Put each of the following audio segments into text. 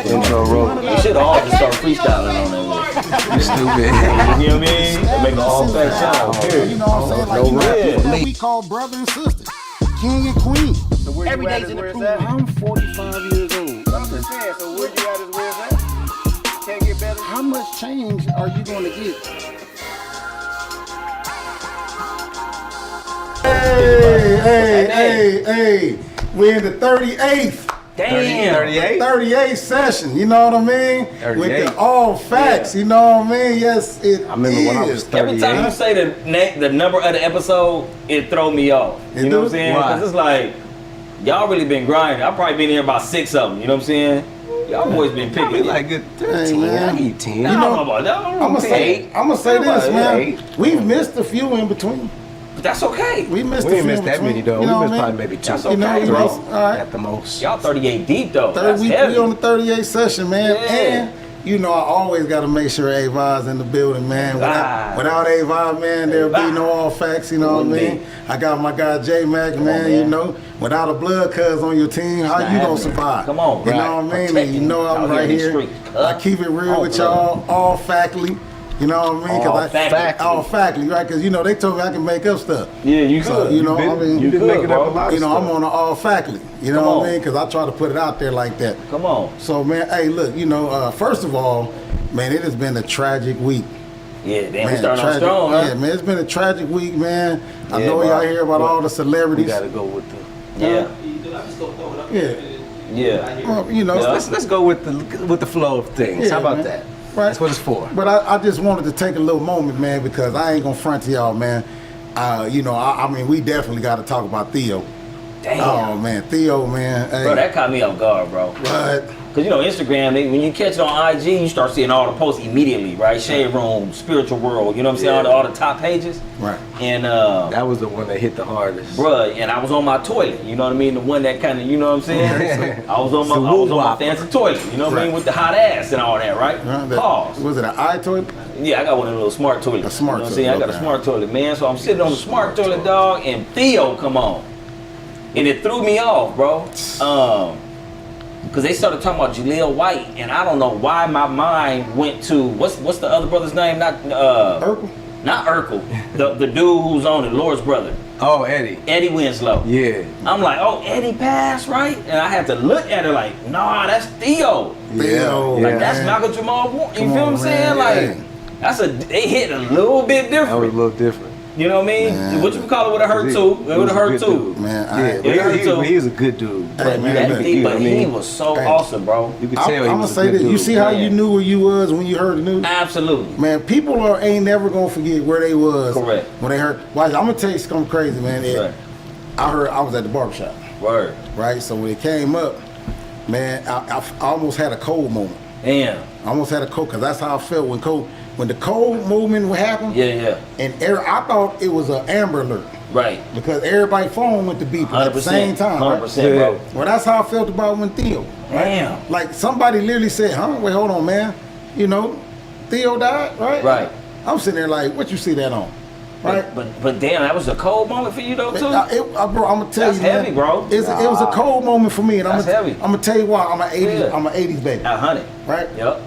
Intro roll. You should all just start freestyling on that. You stupid. You know what I mean? Make an all-fat sound. You know what I'm saying? Like, you know, we call brother and sister, king and queen. So where Every you at day's is in the where it's pool. at? I'm 45 years old. I'm just saying, so where you at is where it's at? Can't get better? How much change are you going to get? Hey. We're in the 38th. Damn. 38? 38th session, you know what I mean? 38. With the all facts, you know what I mean? Yes, it I remember when I was is. 38. Every time you say the number of the episode, it throw me off. It You know do? what I'm saying? Why? Because it's like, y'all really been grinding. I've probably been here about 6 of them. You know what I'm saying? Y'all boys been picking. Probably like good 13. man. I give you 10. I don't know about that. I I'm don't gonna say, know. this, Yeah, man. eight. We've missed a few in between. But that's okay. We missed We a ain't few missed in that between. many though. You know We what missed I probably mean? maybe 2. That's You know, okay, we bro. missed, all right. At the most. Y'all 38 deep though. That's We heavy. on the 38th session, man. Yeah. And you know, I always got to make sure Ava's in the building, man. Without Ava, man, there'll be no all facts, you know what I mean? I got my guy JMac, man, you know. Without a blood cuz on your team, how you gonna survive? Come on, you right. know what I mean? And Protecting you know I'm out right here in the here. street. I keep it real All with blood. y'all, all factly. You know what I mean? All factly. All factly, right? Because you know they told me I can make up stuff. Yeah, you So could. you know, I mean, you been good, making bro. up a lot of you know, stuff. I'm on the all factly. You know Come what on. I mean? Because I try to put it out there like that. Come on. So man, hey, look, you know, first of all, man, it has been a tragic week. Yeah, damn, we Man, starting off tragic, strong, huh? yeah, man, it's been a tragic week, man. I Yeah, know bro. y'all hear about all the We celebrities. gotta go with the. Yeah. Yeah, Yeah. well, you know, Yeah. Let's go with the flow of things. Yeah, How about man. that? Right. That's what it's for. But I just wanted to take a little moment, man, because I ain't gonna front to y'all, man. You know, I mean, we definitely got to talk about Theo. Damn. Oh man, Theo, man. Hey, Bro, that caught me off guard, bro. what? Because, you know, Instagram, when you catch it on IG, you start seeing all the posts immediately, right? Shade Room, Spiritual World, you know what I'm saying? Yeah. All the top pages. Right. And, That was the one that hit the hardest. bruh, and I was on my toilet, you know what I mean? The one that kind of, you know what I'm saying? I was on my fancy toilet, you know what I mean? Right. With the hot ass and all that, right? Pause. Was it an eye toilet? Yeah, I got one of those little smart toilets. A smart you know what I'm saying? toilet, I got a okay. smart toilet, man. So I'm sitting on the smart toilet, dog, and Theo come on. And it threw me off, bro. Because they started talking about Jaleel White, and I don't know why my mind went to, what's the other brother's name? Not Urkel? Not Urkel. The dude who's on it, Lord's brother. Oh, Eddie. Eddie Winslow. Yeah. I'm like, oh, Eddie passed, right? And I had to look at it like, nah, that's Theo. Theo, Yeah. Like, that's man. Malcolm Jamal Warner. You Come feel on, what I'm saying? man. Like, they hit a little bit That was a different. little different. You know what I mean? Man. What you call it would have hurt He- too. he It would was have a hurt good too. dude. Man, Yeah, I, Yeah, he was a good dude. Hey, But, man, that look, he, I but he mean, was so hey. awesome, bro. You could tell he I'm gonna was a say good this. dude. You see how Yeah. you knew where you was when you heard the news? Absolutely. Man, people ain't never gonna forget where they was. Correct. When they heard. Watch, I'm gonna tell you something crazy, man. Right. I was at the barbershop, Word. right? So when it came up, man, I almost had a cold moment. Damn. I almost had a cold, cause that's how I felt when the cold movement would happen. Yeah. And I thought it was an Amber Alert Right. because everybody's phone went to beeping at the same time. 100%, Right? bro. Well, that's how I felt about when Theo. Right? Damn. Like somebody literally said, "Huh? Wait, hold on, man. You know, Theo died, right?" Right. I'm sitting there like, "What you see that on?" Right. But damn, that was a cold moment for you though too. Bro, I'm gonna tell That's you, man, heavy, bro. It was a cold moment for me, and That's heavy. I'm gonna tell you why. I'm an '80s, Yeah. I'm an '80s baby, 100. right? Yep.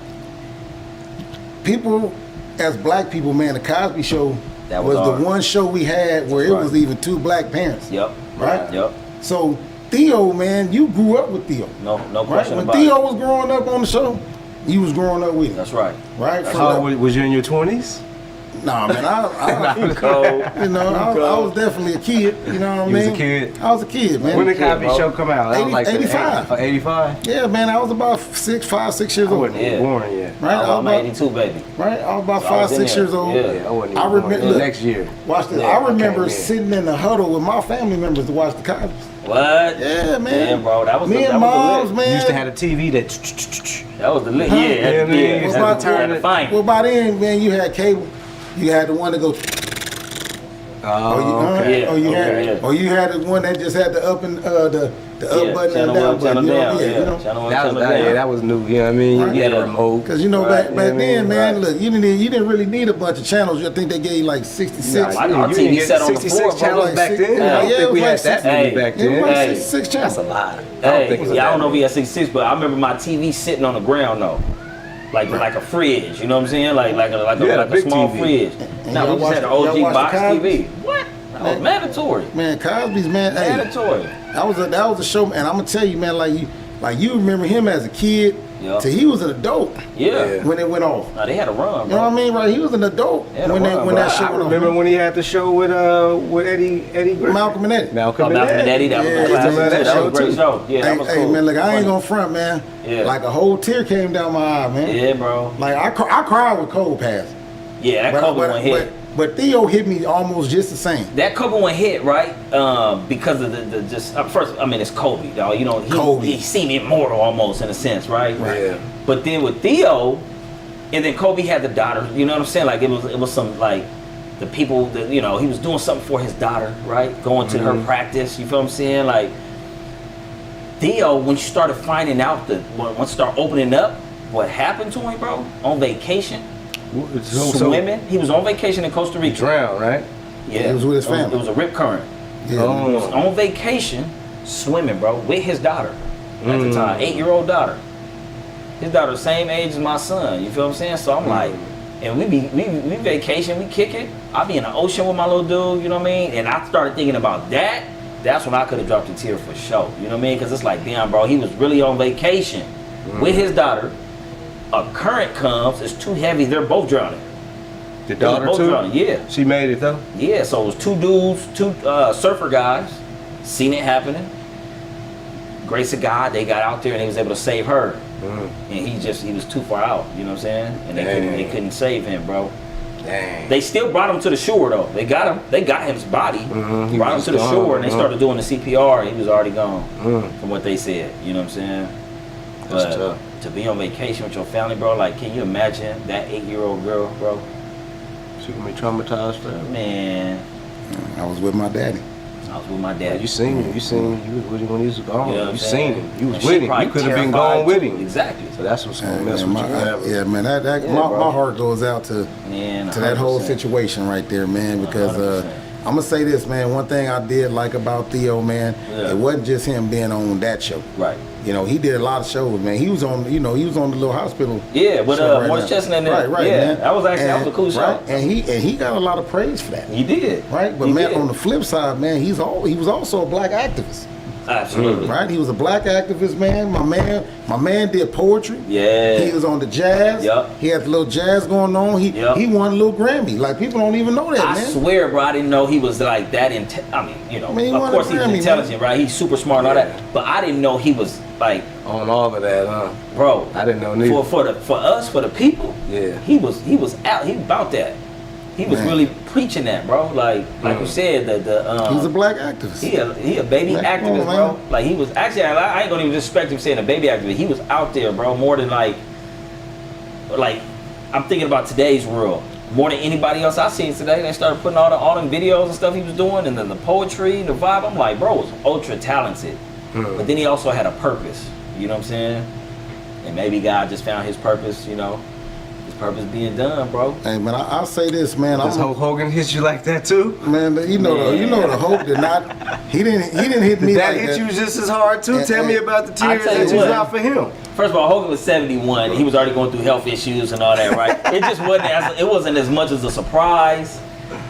People, as black people, man, the Cosby Show That was was the hard. one show we had where it Right. was even two black parents. Yep. Right. Yep. So Theo, man, you grew up with Theo, No right? question When about Theo it. was growing up on the show, you was growing up with him, That's right. right? That's From How the- old was you in your 20s? Nah, man, I Cold. you know, I was definitely a kid. You know what I You mean? was a kid? I was a kid, man. When did Cosby bro. Show come out? That was like 85. 85? Yeah, man, I was about 6 years I old. wasn't even Yeah. born yet. Right, I I'm was about, 82, baby. right, I was about So I 5, was in 6 there. years old. Yeah. I wasn't even I born. remember. Look, Look, next year. watch this. Yeah, I I remember came in. sitting in the huddle with my family members to watch the Cosby's. What? Yeah, man. Yeah, bro. That was Me the, and that was moms, the lit. man. You used to have a TV that. That was the lit. Huh? Yeah, Yeah, man, yeah. it's That's about the time time to- to find Well, it. by then, man, you had cable. You had the one to go. Yeah, you had the one that just had the up and the up button and down button. You know, yeah. you know. That was new. You know what I mean? Right. You had a remote. Because you know Right. back then, man, Right. look, you didn't really need a bunch of channels. I think they gave you like 66. Nah, our You TV didn't get set on the 66 floor, bro. channels Like back six- then. yeah, I don't yeah, think it we was had like that six- many back It was then. like Hey. 66 channels. That's a lot. I don't Hey, think it was yeah, I that don't know if many. he had 66, but I remember my TV sitting on the ground though, like a fridge. You know what I'm saying? Like Yeah, a big small TV. fridge. And No, y'all we just had an watched- OG y'all watched box the Cosby's? TV. What? That was mandatory. Man, Cosby's, man, hey, Mandatory. that was a show, and I'm gonna tell you, man, like you remember him as a kid Yeah. till he was an adult Yeah. when it went off. Nah, they had a run, You know what I bro. mean, right? He was an adult Yeah, when the run, when bro. that show I went off. remember when he had the show with Eddie Griffin. Malcolm and Eddie. Malcolm Oh, and Malcolm and Eddie. Eddie, that was Yeah, a I classic. love that That show, was a great too. show. Yeah, that was Hey, cool. man, look, I ain't Funny. gonna front, man. Yeah. Like a whole tear came down my eye, man. Yeah, bro. Like I cried with Cole passed. Yeah, that Kobe one hit. But Theo hit me almost just the same. That Kobe one hit, right? Because of the just first, I mean, it's Kobe, dog. You know, Kobe. he seemed immortal almost in a sense, right? Yeah. But then with Theo, and then Kobe had the daughter. You know what I'm saying? Like it was some like the people that he was doing something for his daughter, right? Going to her practice. You feel what I'm saying? Like Theo, when you started finding out once you start opening up what happened to him, bro, on vacation, swimming. He was on vacation in Costa He Rica. drowned, right? Yeah, He was with his family. It was a rip current. Yeah. He was on vacation swimming, bro, with his daughter at the time, 8-year-old daughter. His daughter, the same age as my son. You feel what I'm saying? So I'm like, and we vacation, we kick it. I be in the ocean with my little dude. You know what I mean? And I started thinking about that. That's when I could have dropped a tear for sure. You know what I mean? Because it's like, damn, bro, he was really on vacation with his daughter. A current comes, it's too heavy. They're both drowning. The daughter both too? drowning, yeah. She made it though? Yeah, so it was two dudes, two surfer guys, seen it happening. Grace of God, they got out there and they was able to save her. And he was too far out, you know what I'm saying? And they couldn't save him, bro. Dang. They still brought him to the shore though. They got his body, He brought him was to the gone, shore, and they started doing the CPR. He was already gone, from what they said. You know what I'm saying? That's But tough. to be on vacation with your family, bro, like, can you imagine that 8-year-old girl, bro? She gonna be traumatized forever. Man, I was with my daddy. I was with my Yeah, dad. you seen him. You was with him when he was gone. You know what You I'm seen saying? him. You was And she with him. probably You could have been terrified gone with too. him. Exactly. So that's what's gonna mess Man, with you forever. yeah, man, Yeah, my bro. heart goes out to Man, that whole 100%. situation right there, man. Because 100%. I'm gonna say this, man. One thing I did like about Theo, man, Yeah. it wasn't just him being on that show. Right. You know, he did a lot of shows, man. He was on, he was on the little hospital. Yeah, with show right Morris now. Chestnut in there. Right, Yeah, man. that was a cool show. Right, and he got a lot of praise for that. He did. Right, but He man, did. on the flip side, man, he was also a black activist. Absolutely. Right, he was a black activist, man. My man did poetry. Yeah. He was on the jazz. Yup. He had the little jazz going on. Yup. He won a little Grammy. Like people don't even know that, I man. swear, bro, I didn't know he was like that. I mean, Man, he of won course a he's Grammy, intelligent, right? He's super smart and all Yeah. that. But I didn't know he was like, On all of that, huh? bro. I didn't know neither. For us, for the people. Yeah. He was out. He about that. He was Man. really preaching that, bro. Like you said, He's a black activist. He a baby Man, come activist, on, bro. man. Like he was actually, I ain't gonna even disrespect him saying a baby activist. He was out there, bro, more than like I'm thinking about today's world. More than anybody else I seen today. They started putting all them videos and stuff he was doing, and then the poetry and the vibe. I'm like, bro, was ultra talented. But then he also had a purpose. You know what I'm saying? And maybe God just found his purpose. His purpose being done, bro. Hey man, I'll say this, man. Does Hulk Hogan hit you like that too? Man, you know the Hope did not. He didn't hit me Did that like hit that. you just as hard too? And- Tell me about the I tears tell you that you what. got for him. First of all, Hogan was 71. He was already going through health issues and all that, right? It wasn't as much as a surprise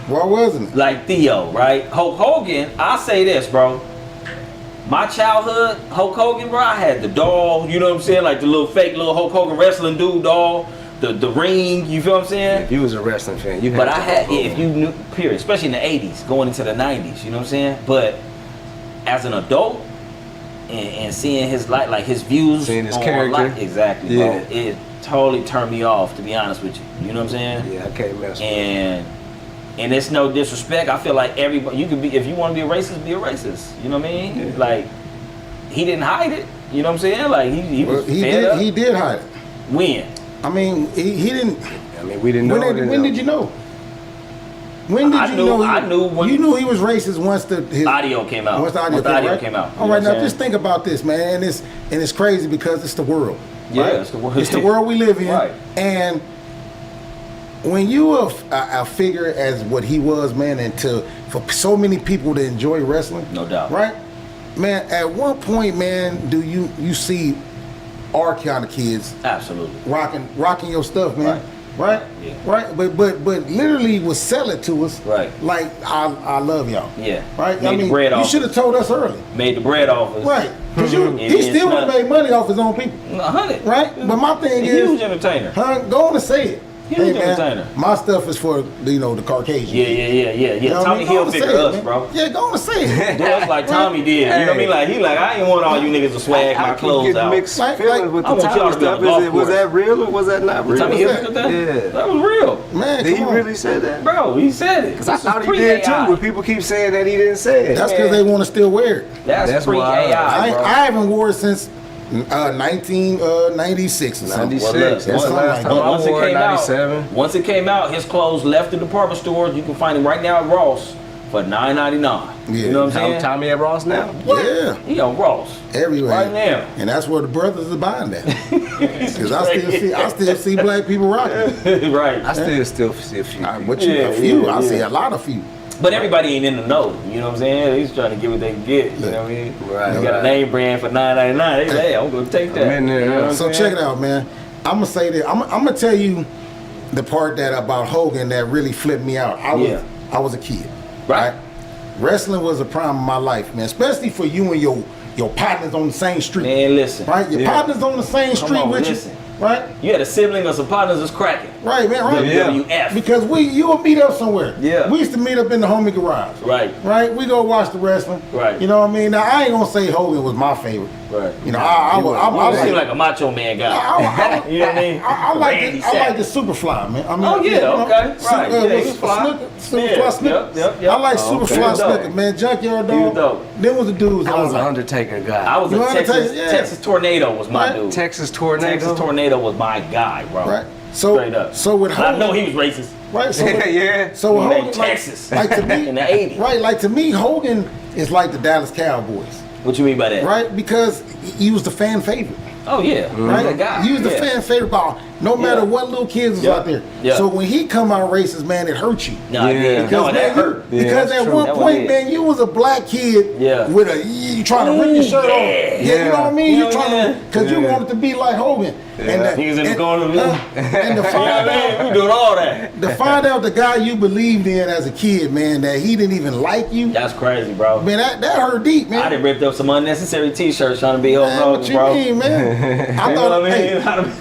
Why wasn't it? like Theo, right? Hulk Hogan, I'll say this, bro. My childhood, Hulk Hogan, bro, I had the doll, you know what I'm saying? Like the little fake little Hulk Hogan wrestling dude doll, the ring, you feel what I'm saying? If you was a wrestling fan, you had But to I had, Hulk if Hogan. you knew, period, especially in the 80s, going into the 90s, you know what I'm saying? But as an adult, and seeing his like his views, Seeing his on character. life, exactly, Yeah. bro. It totally turned me off, to be honest with you. You know what I'm saying? Yeah, I can't mess with And it's no disrespect. I feel like everybody, you could be, if you want to be a racist, be a racist. You know what I mean? Yeah. Like he didn't hide it. You know what I'm saying? Like he was fed up. He did hide it. When? I mean, he didn't. I mean, we didn't know. When did you know? When did I you knew- know? I knew when- you knew he was racist once his audio came out. Once the audio, came out. All You right, know what now I'm just think about this, man. And it's crazy because it's the world. Yeah, right? it's the world. It's the world we live in. Right. And when you a figure as what he was, man, and for so many people to enjoy wrestling, No doubt. right, man. At one point, man, do you see our kind of kids Absolutely. rocking your stuff, man? Right? Yeah. Right? But literally would sell it to us. Right. Like I love y'all. Yeah. Right? Made the bread you off should have told us early. Made the bread off us. Right. Because And he then still would have smell- made money off his own people. 100. Right? But my thing He's a huge is, entertainer. go on and say it. Huge entertainer. My stuff is for the Caucasian. Yeah. You know what I Tommy mean? Go on Hill and figure say it, us, man. bro. Yeah, go on and say it. Do us like Tommy did. You know what I mean? Like he like I ain't want all you niggas to swag my I keep clothes getting out. mixed Like- feelings with I the want y'all Tommy to be on stuff. the golf Was course. that real or was that not real? Tommy Hill that? said that? Yeah. That was real. Man, Did he come on. really say that? Bro, he said it. Because I thought he did too, but people keep saying that he didn't say it. That's because they want to still wear it. That's That's pre wild. AI, bro. I haven't wore it since 1996 or something. 96. Well, look, That's the once- last time I once it wore it, came out, 97. once it came out, his clothes left the department stores. You can find him right now at Ross for $9.99. Yeah. You know what I'm saying? Tommy at Ross now? Yeah, He on Ross everywhere. right now. And that's where the brothers are buying that. Because I still see black people rocking. Right. I still see a few. But you, a few, I see yeah. a lot of few. But everybody ain't in the know. You know what I'm saying? He's trying to get what they can get. You know what I mean? Right, You got a right. name brand for $9.99. They say, hey, I'm gonna take that. I'm in there, You know what I'm So saying? check it out, man. I'm gonna say that. I'm gonna tell you the part that about Hogan that really flipped me out. I was a kid, Right. Wrestling was a prime of my life, man. Especially for you and your partners on the same street. Man, listen. Right? Your Yeah. partners on the same street on, with listen. you. Right? You had a sibling or some partners that's cracking. Right, man, right. WWF. Because you would meet up somewhere. Yeah. We used to meet up in the homie garage. Right. Right? We go watch the wrestling. Right. You know what I mean? Now I ain't gonna say Hogan was my favorite. Right. You know, I You seem like like a macho man guy. you know what I mean? I like Randy the, I like the Savage. Superfly, man. I mean, Oh, yeah, you know, okay, right. Yeah, he was fly. Superfly Yeah, Snooker. yep. I like Oh, okay. Superfly He was dope. Snooker, man. Junkyard He was Dog. dope. Them was the dudes I was an like. Undertaker guy. I was You a wanna Texas, take- yeah. Texas Tornado was my Right. dude. Texas Tornado. Texas Tornado was my guy, bro. Right. So Straight up. so with I Hogan, know he was racist. right? So with, Yeah. So with He made Hogan, like, Texas like to me, in the 80s. right? Like to me, Hogan is like the Dallas Cowboys, What you mean by that? right? Because he was the fan favorite. Oh yeah, Right? That guy. He was the Yeah. fan favorite ball, no matter Yeah. what little kids was Yeah. out there. Yeah. So when he come out racist, man, it hurts you. No, Yeah. yeah. Because, No, man, that hurt. Yeah, because that's at true. one That point, was it. man, you was a black kid Yeah. with you trying to rip your shirt yeah. off. Yeah, you know what I mean? Yeah, You trying yeah. to, because you wanted to be like Hogan. And Niggas in the corner. and to You know find what I out, mean? We doing all that. to find out the guy you believed in as a kid, man, that he didn't even like you, That's crazy, bro. man, that hurt deep, man. I done ripped up some unnecessary T-shirts trying to be Hulk Man, Hogan, what you bro. mean, man? I You know thought, what I mean? hey, I done-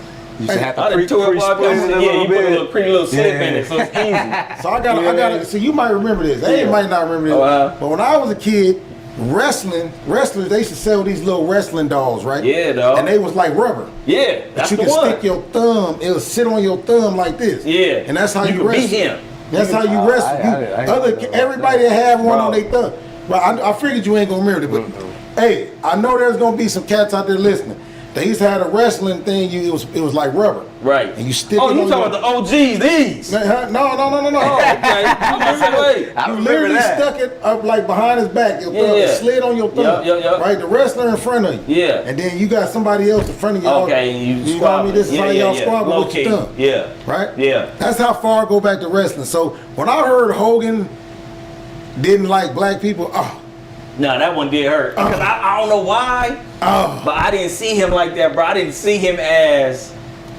You should have I to done tore up all pre-split kinds it of a yeah, you put a little little bit. pretty little slip Yeah. in it, so it's easy. so I got. So you might remember this. They Yeah. might not remember this. Oh, wow. But when I was a kid, wrestlers, they used to sell these little wrestling dolls, right? Yeah, dog. And they was like rubber. Yeah, But that's you the can one. stick your thumb. It'll sit on your thumb like this. Yeah. And that's how you can wrestle. beat him. That's how you wrestle. Everybody that have one on their thumb. Well, I figured you ain't gonna remember it, but hey, I know there's gonna be some cats out there listening. They used to have a wrestling thing. It was like rubber. Right. And you stick Oh, it you on talking your- about the OGs, these? No. Oh, okay. I'm gonna say, wait. You literally stuck it up like behind his back. Your thumb Yeah. slid on your thumb. Yup. Right, the wrestler in front of you. Yeah. And then you got somebody else in front of you. Okay, and you know what I mean? This is how y'all squabble Low with your key. thumb. Yeah. Right? Yeah. That's how far I go back to wrestling. So when I heard Hogan didn't like black people, No, that one did hurt. Because I don't know why, but I didn't see him like that, bro. I didn't see him as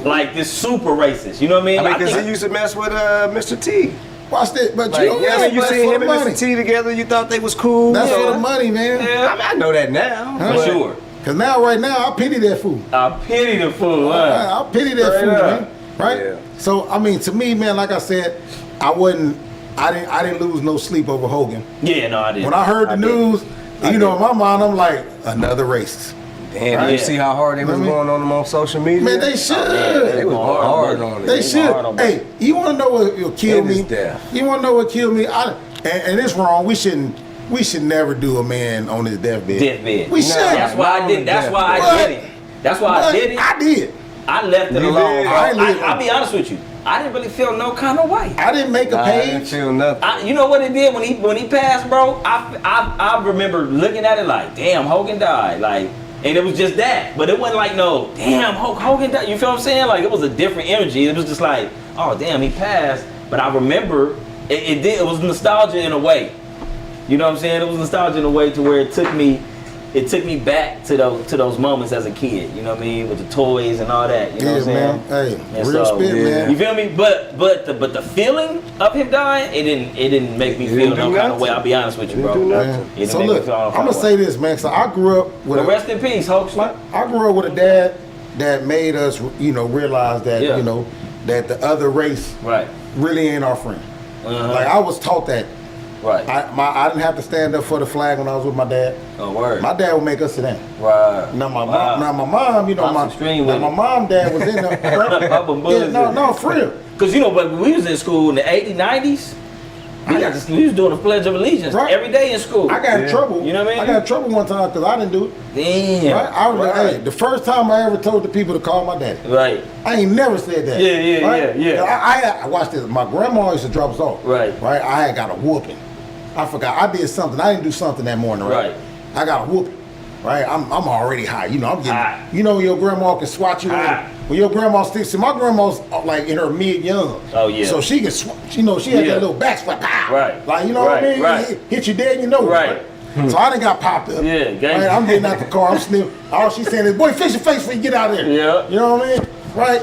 like this super racist. You know what I mean? I mean, I because think- he used to mess with Mr. T. watch that. But Like, you know, yeah, I mean, you that's seen for him the and money. Mr. T together, you thought they was cool. That's Yeah. for the money, man. Yeah. I mean, I know that now. Huh? For but- sure. Cause now, right now, I pity that fool. I pity the fool, huh? I pity that Straight fool, up. man. Right? Yeah. So I mean, to me, man, like I said, I didn't lose no sleep over Hogan. Yeah, no, I didn't. When I heard the didn't. news, you know, in my mind, I'm like, another racist. Damn, did you Yeah. see how hard they was I mean- going on them on social media? Man, they should. They was going hard hard, on it. They They should. hard on Hey, you want to know what will kill And me? his death. You want to know what killed me? And it's wrong. We should never do a man on his deathbed. Deathbed. We No, should. That's why I did. That's why I What? did it. That's why I did it. I did. I left it You alone, did? bro. I ain't leave it. I'll be honest with you. I didn't really feel no kind of way. I didn't make a Nah, I didn't page. feel nothing. You know what it did when he passed, bro? I remember looking at it like, damn, Hogan died, like, and it was just that. But it wasn't like no, damn, Hogan died. You feel what I'm saying? Like it was a different energy. It was just like, oh damn, he passed. But I remember it was nostalgia in a way. You know what I'm saying? It was nostalgia in a way to where it took me back to those moments as a kid. You know what I mean? With the toys and all that. You know what I'm saying? Man. Hey, And real so, spit, man. You feel me? But the feeling of him dying, it didn't make me It feel didn't no do kind of nothing. way. I'll be honest with you, It bro. didn't do nothing. Man. It didn't So make me look, feel no I'm kind gonna of say way. this, man. So I grew up with But rest in peace, Hoax. I grew up with a dad that made us, realize that, Yeah. that the other race Right. really ain't our friend. Uh-huh. Like I was taught that. Right. I didn't have to stand up for the flag when I was with my dad. Oh, word. My dad would make us sit down. Right. Now my Wow. mom, Mom's my extreme now with my it. mom, dad was in the Popping bullets no, for real. Cause but when we was in school in the 80s, 90s, we was doing the Pledge of Allegiance Right. every day in school. I got in Yeah. trouble. You know what I mean? I got in trouble one time because I didn't do it. Damn. Right? I was like, Right. hey, the first time I ever told the people to call my daddy. Right. I ain't never said that. Yeah. I watched this. My grandma used to drop us off. Right. Right. I had got a whooping. I forgot. I did something. I didn't do something that morning. Right. Right. I got a whooping. Right. I'm already high. I'm getting. High. When your grandma can swat you. High. When your grandma sticks. See, my grandma's like in her mid young. Oh, yeah. So she can. She had Yeah. that little back swat. Pow. Right. Like what I mean. Right. Hit you dead. Right. So I done got popped up. Yeah, gang. Right, I'm getting out the car. I'm sniffing. All she's saying is, "Boy, fix your face before you get out of here." Yeah. You know what I mean? Right.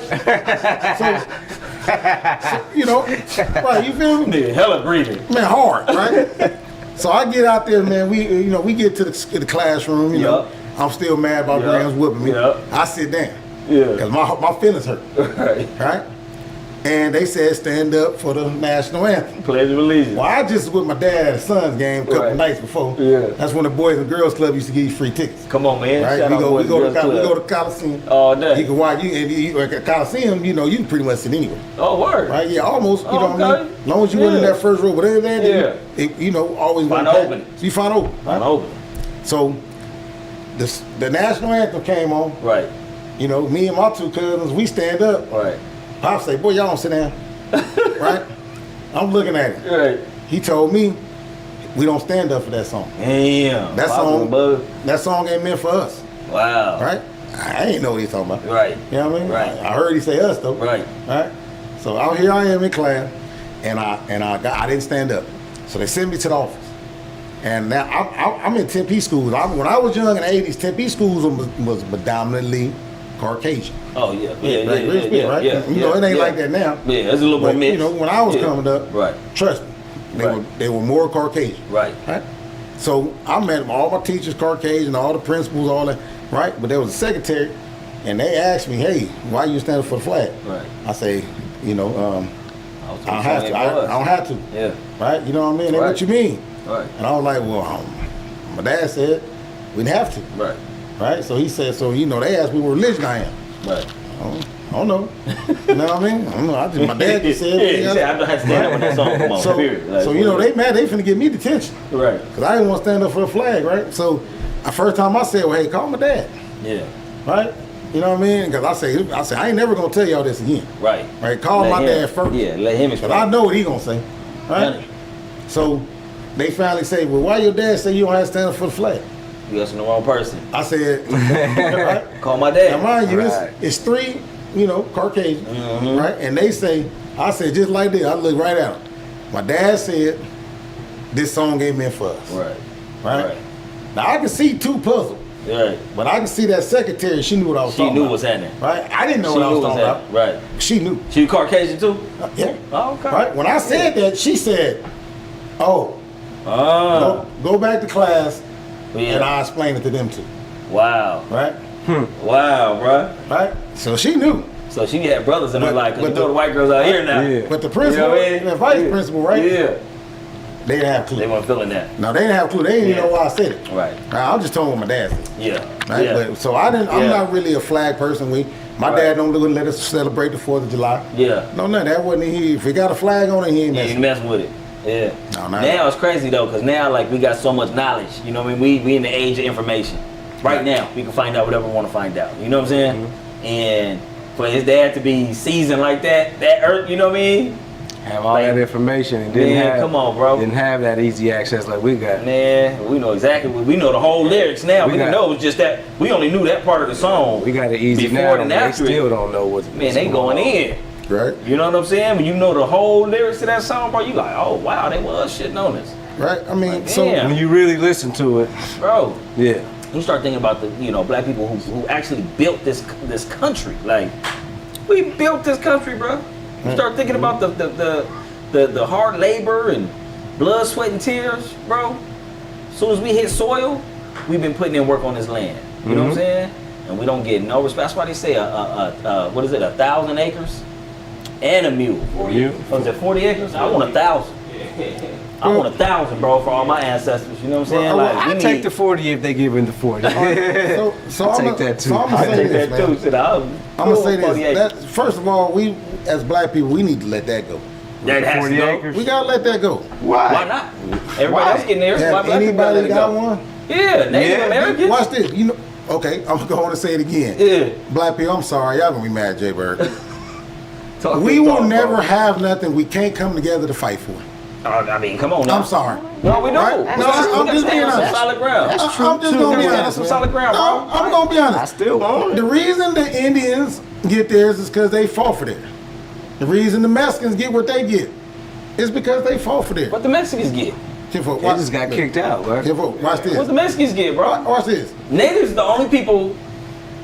Right. You feel me? Nigga, hella breathing. Man, hard, right? So I get out there, man. We get to the classroom. Yup. I'm still mad about Yup. Grams whooping me. Yup. I sit down Yeah. because my feelings hurt, Right. right? And they said stand up for the national anthem. Pledge of Allegiance. Well, I just was with my dad at a Suns game a couple Right. nights before. Yeah. That's when the Boys and Girls Club used to give you free tickets. Come on, man. Right, Shout we out go Boys and Girls Club. to Coliseum. All day. You can watch at Coliseum. You can pretty much sit anywhere, Oh, word. right? Yeah, almost. You know what I Okay. mean? As long as you went in Yeah. that first row, but other than that, Yeah. always Find went back. open. So you find open. I'm open. So the national anthem came on. Right. Me and my two cousins, we stand up. Right. Pop say, "Boy, y'all don't sit down." Right? I'm looking at him. Right. He told me we don't stand up for that song. Damn. That Pop song, Bug. that song ain't meant for us. Wow. Right? I ain't know what he's talking about. Right. You know what I mean? Right. I heard he say us though. Right. Right. So out here I am in class, and I didn't stand up. So they sent me to the office, and now I'm in Tempe schools. When I was young in the '80s, Tempe schools was predominantly Caucasian. Oh yeah. Like, real spit, right? Yeah. It ain't like that now. Yeah, it's a little more But mixed. when I was Yeah. coming up, Right. trust me, Right. they were more Caucasian. Right. Right? So I met all my teachers Caucasian, all the principals, all that, right? But there was a secretary, and they asked me, "Hey, why you standing for the flag?" Right. I say, I don't have to. I I don't have to. Yeah. Right? You know what I mean? They, Right. what you mean? Right. And I was like, well, my dad said we didn't have to. Right. Right? So he said, they asked me what religion I am. Right. I don't know. You know what I mean? I don't know. My dad just said. Yeah, he said, I don't have to stand up when that song come on. So, period. Like, they mad. They finna give me detention. Right. Because I didn't want to stand up for the flag, right? So, the first time I said, well, hey, call my dad. Yeah. Right? You know what I mean? Because I say, I ain't never going to tell y'all this again. Right. Right? Call Let my him- dad first. Yeah, let him Because explain. I know what he going to say. Right? Honey. So, they finally say, well, why your dad say you don't have to stand up for the flag? You asking the wrong person. I said, right? Call my dad. Now, mind you, Right. it's three, Caucasians, Mhm. right? And they say, I said just like this. I look right at them. My dad said, this song ain't meant for us. Right. Right? Right. Now, I can see two puzzled, Right. but I can see that secretary, she knew what I was She talking knew about. what's happening. Right? I didn't know She what I knew was what's talking about. happening. Right. She knew. She Caucasian too? Yeah. Oh, okay. Right? When I said that, she said, oh, Oh. go back to class, and Yeah. I'll explain it to them too. Wow. Right? Wow, bruh. Right? So she knew. So she had brothers in her But- life, because but you know the- the white girls out here now. Yeah. But the principal, You know what I mean? the vice Yeah. principal, right? Yeah. They didn't have a clue. They weren't feeling that. No, they didn't have a clue. They didn't even Yeah. know why I said it. Right. I'm just telling what my dad said. Yeah. Right? Yeah. But, so I'm Yeah. not really a flag person. My Right. dad don't let us celebrate the 4th of July. Yeah. No, that wasn't he. If he got a flag on it, he ain't Yeah, you messing. messing with it. Yeah. No, not Now it's crazy though, because now like we got so much knowledge. You know what I mean? We in the age of information. Right now, we can find out whatever we want to find out. You know what I'm saying? And for his dad to be seasoned like that earth, you know what I mean? Have all Like, that information and didn't man, have. come on, bro. Didn't have that easy access like we got. Man, we know exactly. We know the whole lyrics now. We didn't know it was just that. We only knew that part of the song. We got it easy before now. and They after still it. don't know what's Man, they going in. Right. You know what I'm saying? When you know the whole lyrics to that song, bro, you like, oh wow, they was shitting on us, Right. I mean, Like, so damn. When you really listen to it, bro. yeah. You start thinking about the black people who actually built this country. Like, we built this country, bro. You start thinking about the hard labor and blood, sweat, and tears, bro. As soon as we hit soil, we've been putting in work on this land. You know what I'm saying? And we don't get no respect. That's why they say what is it, 1,000 acres and a mule. 40 mule? Was it 40 acres? I want 1,000. I want 1,000, bro, for all my ancestors. You know what I'm saying? Well, Like, I take the 40 if they give him the 40. so I'll I'm take that too. So I'm I gonna say take this, that too. man. Shit, I'm I'm gonna say this. 48. That, first of all, we as black people, we need to let that go. That has to 40 go. acres. We gotta let that go. Why not? Everybody else getting there. Why Have black people gotta anybody let it got go? one? Yeah, Native Yeah. Americans. Watch this. You know. Okay, I'm gonna go on and say it again. Yeah. Black people, I'm sorry, y'all gonna be mad, Jay Bird. Talk We your will talk, never bro. have nothing we can't come together to fight for. I mean, come on now. I'm sorry. No, we don't. Right? We No, gotta- I'm we just gotta being stand on some honest. solid ground. That's true, I'm just too. gonna be We gotta stand on honest. some man. solid ground, No, bro. I'm gonna be I honest. still want The it. reason the Indians get theirs is because they fought for theirs. The reason the Mexicans get what they get is because they fought for theirs. What the Mexicans get? Watch, They just got kicked out, bro. Watch this. What the Mexicans get, bro? Watch this. Natives the only people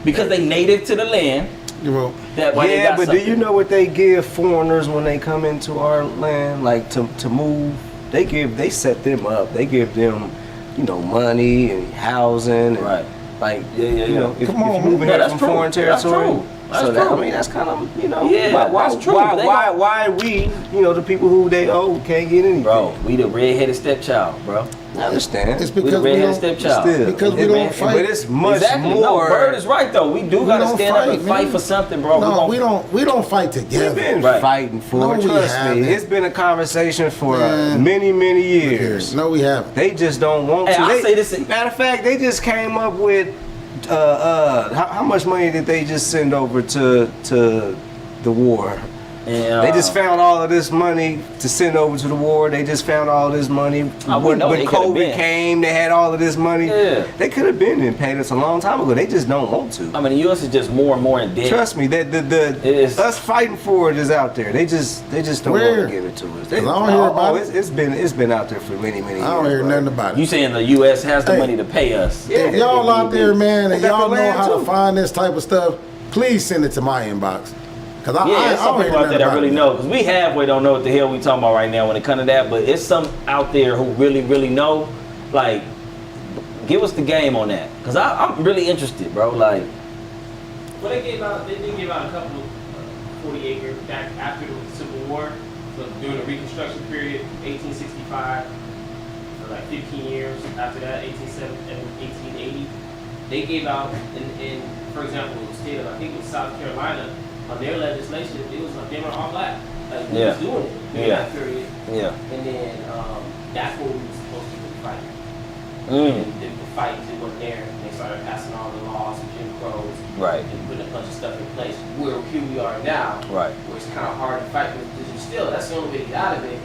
because they native to the land. That why they Yeah, got but do something. you know what they give foreigners when they come into our land, like to move? They set them up. They give them, money and housing. And, Right. Like, Yeah. you know, if Come on, you're moving man. in That's from true. foreign That's territory. true. That's So that, true. I mean, that's kind of, Yeah, why, that's true. They why we, the people who they owe can't get anything. Bro, we the redheaded stepchild, bro. I understand. It's We the because we redheaded don't. stepchild. Still, because we it- don't it- fight. But it's much Exactly. more. No, Bird is right though. We do gotta don't stand up and fight, fight man. for something, bro. No, we don't fight We've together. been Right. fighting for No, it. we Trust haven't. me. It's been a conversation for Man. many years. No, we haven't. They just don't want Hey, to. I'll They- say this- Matter of fact, they just came up with how much money did they just send over to the war? And, They just found all of this money to send over to the war. They just found all this money. I When wouldn't know they could've COVID been. came, they had all of this money. Yeah. They could have been and paid us a long time ago. They just don't want to. I mean, the U.S. is just more and more in debt. Trust me, that It is. us fighting for it is out there. They just don't Where? want to give it to us. They, 'Cause I don't hear about it. It's been out there for many years. I don't hear bro. nothing about You it. saying the U.S. has the Hey. money to pay us? Yeah. If y'all out there, man, and They got y'all the know land, how to too. find this type of stuff, please send it to my inbox. Cause I Yeah, there's don't some hear people out nothing there that about really it. know. Because we halfway don't know what the hell we talking about right now when it comes to that. But it's some out there who really know. Like, give us the game on that. Because I'm really interested, bro. Like, Well, they did give out a couple of 40 acre back after the Civil War, so during the Reconstruction period, 1865, for like 15 years after that, 1870 and 1880, they gave out in for example, the state of I think it was South Carolina, on their legislation, it was like they were all black. Like we was doing it during Yeah. that period, yeah. and then that's what we were supposed to be fighting. Mm. And the fight it wasn't there. They started passing all the laws and Jim Crows. Right. And putting a bunch of stuff in place. Where here we are now. Right. Where it's kind of hard to fight because you still, that's the only way to get out of it.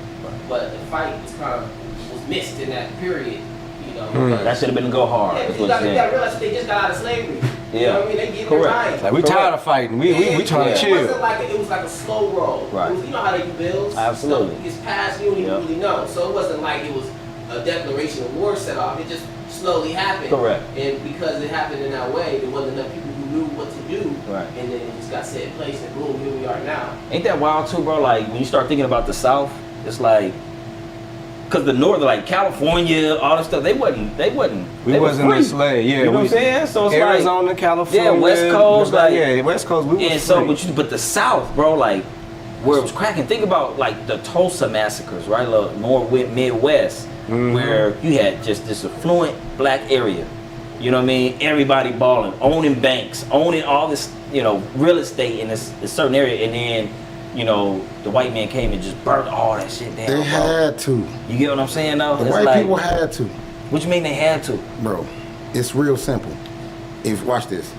But the fight was kind of was missed in that period. because- That should have been a go hard. Yeah, is but what you gotta saying. realize they just got out of slavery. You Yeah. know what I mean? They getting Correct. their rights. Like we tired of fighting. We trying to Yeah. It chill. wasn't like it was like a slow roll. Right. It was, you know how they do bills. Absolutely. Stuff gets passed, you don't even Yeah. really know. So it wasn't like it was a declaration of war set off. It just slowly happened. Correct. And because it happened in that way, there wasn't enough people who knew what to do. Right. And then it just got set in place, and boom, here we are now. Ain't that wild too, bro? Like when you start thinking about the South, it's like, cause the North, like California, all this stuff, they wasn't. We they was wasn't free. enslaved. Yeah, You know what I'm we- saying? So it's Arizona, California, yeah, West Coast, like, yeah, West Coast. We was and so, free. but the South, bro, like where it was cracking. Think about like the Tulsa massacres, right? Like, North Midwest, where you had just this affluent black area. You know what I mean? Everybody balling, owning banks, owning all this, real estate in this certain area, and then, the white man came and just burnt all that shit down. They bro. had to. You get what I'm saying, though? The It's white like, people had to. what you mean they had to? Bro, it's real simple. Watch this.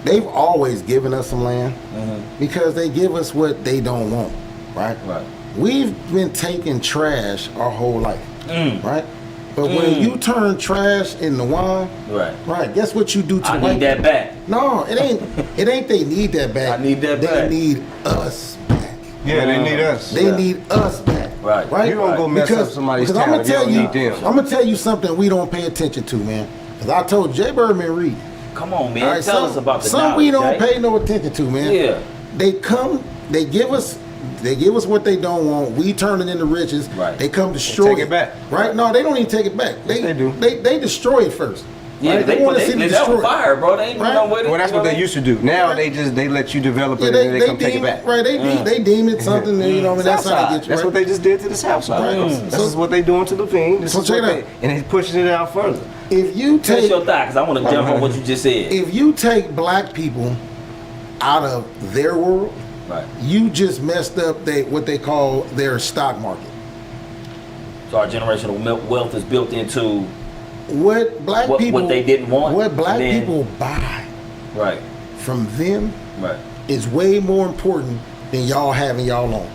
they've always given us some land Mm-hmm. because they give us what they don't want, right? Right. We've been taking trash our whole life, Mm. right? But when you turn trash into wine, Right. right? Guess what you do to I the white need that people? back. No, it ain't. It ain't. They need that back. I need that they back. need us back. Yeah, they need us. They need us back. Right. Right. You don't go mess up somebody's because town if you don't need them. I'm gonna tell you something we don't pay attention to, man. Because I told Jay Birdman Reed. Come on, man. All right, Tell us about the some we don't knowledge, Jay. pay no attention to, man. Yeah. They come. They give us what they don't want. We turn it into riches. Right. They come destroy take it back. Right? No, they don't even take it back. Yes, they do. They destroy it first. Yeah, right? they want put to see they it lit on destroyed. fire, bro. They ain't Right. no with it. Well, that's you know what they used to do. Now Right. they let you develop it Yeah, and then they come take deem it back. Right, they deem it something. You know, I mean, that's how they Southside. get you. That's right? what they just did to the South Side. Right. This is what they doing to the Fiend. This So is check what it they, and he's pushing it out further. If you Finish take your thought, because I want to jump on what you just said. if you take black people out of their world, Right. you just messed up what they call their stock market. So our generational wealth is built into What black What people they didn't want, what black then- people buy right, from them right, is way more important than y'all having y'all own.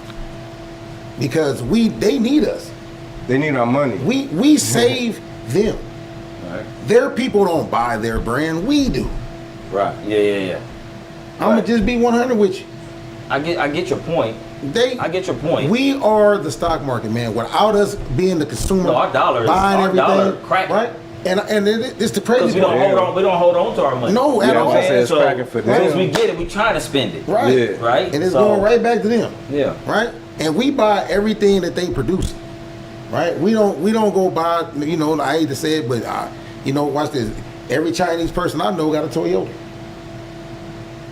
Because they need us. They need our money. We save them. right, Their people don't buy their brand. We do. right. Yeah. I'm gonna Right. just be 100 with you. I get your point. I get your point. We are the stock market, man. Without us being the consumer, No, our dollar is- buying our everything, dollar cracking. right? And it's the Because crazy we don't part. hold on. We don't hold on to our money. No, at Yeah, all. I'm saying it's So cracking for as soon as them. we get it, we trying to spend it. Right. Yeah. Right. And it's So, going right back to them. Yeah. Right. And we buy everything that they produce. Right. We don't go buy. You know, I hate to say it, but you know, watch this. Every Chinese person I know got a Toyota.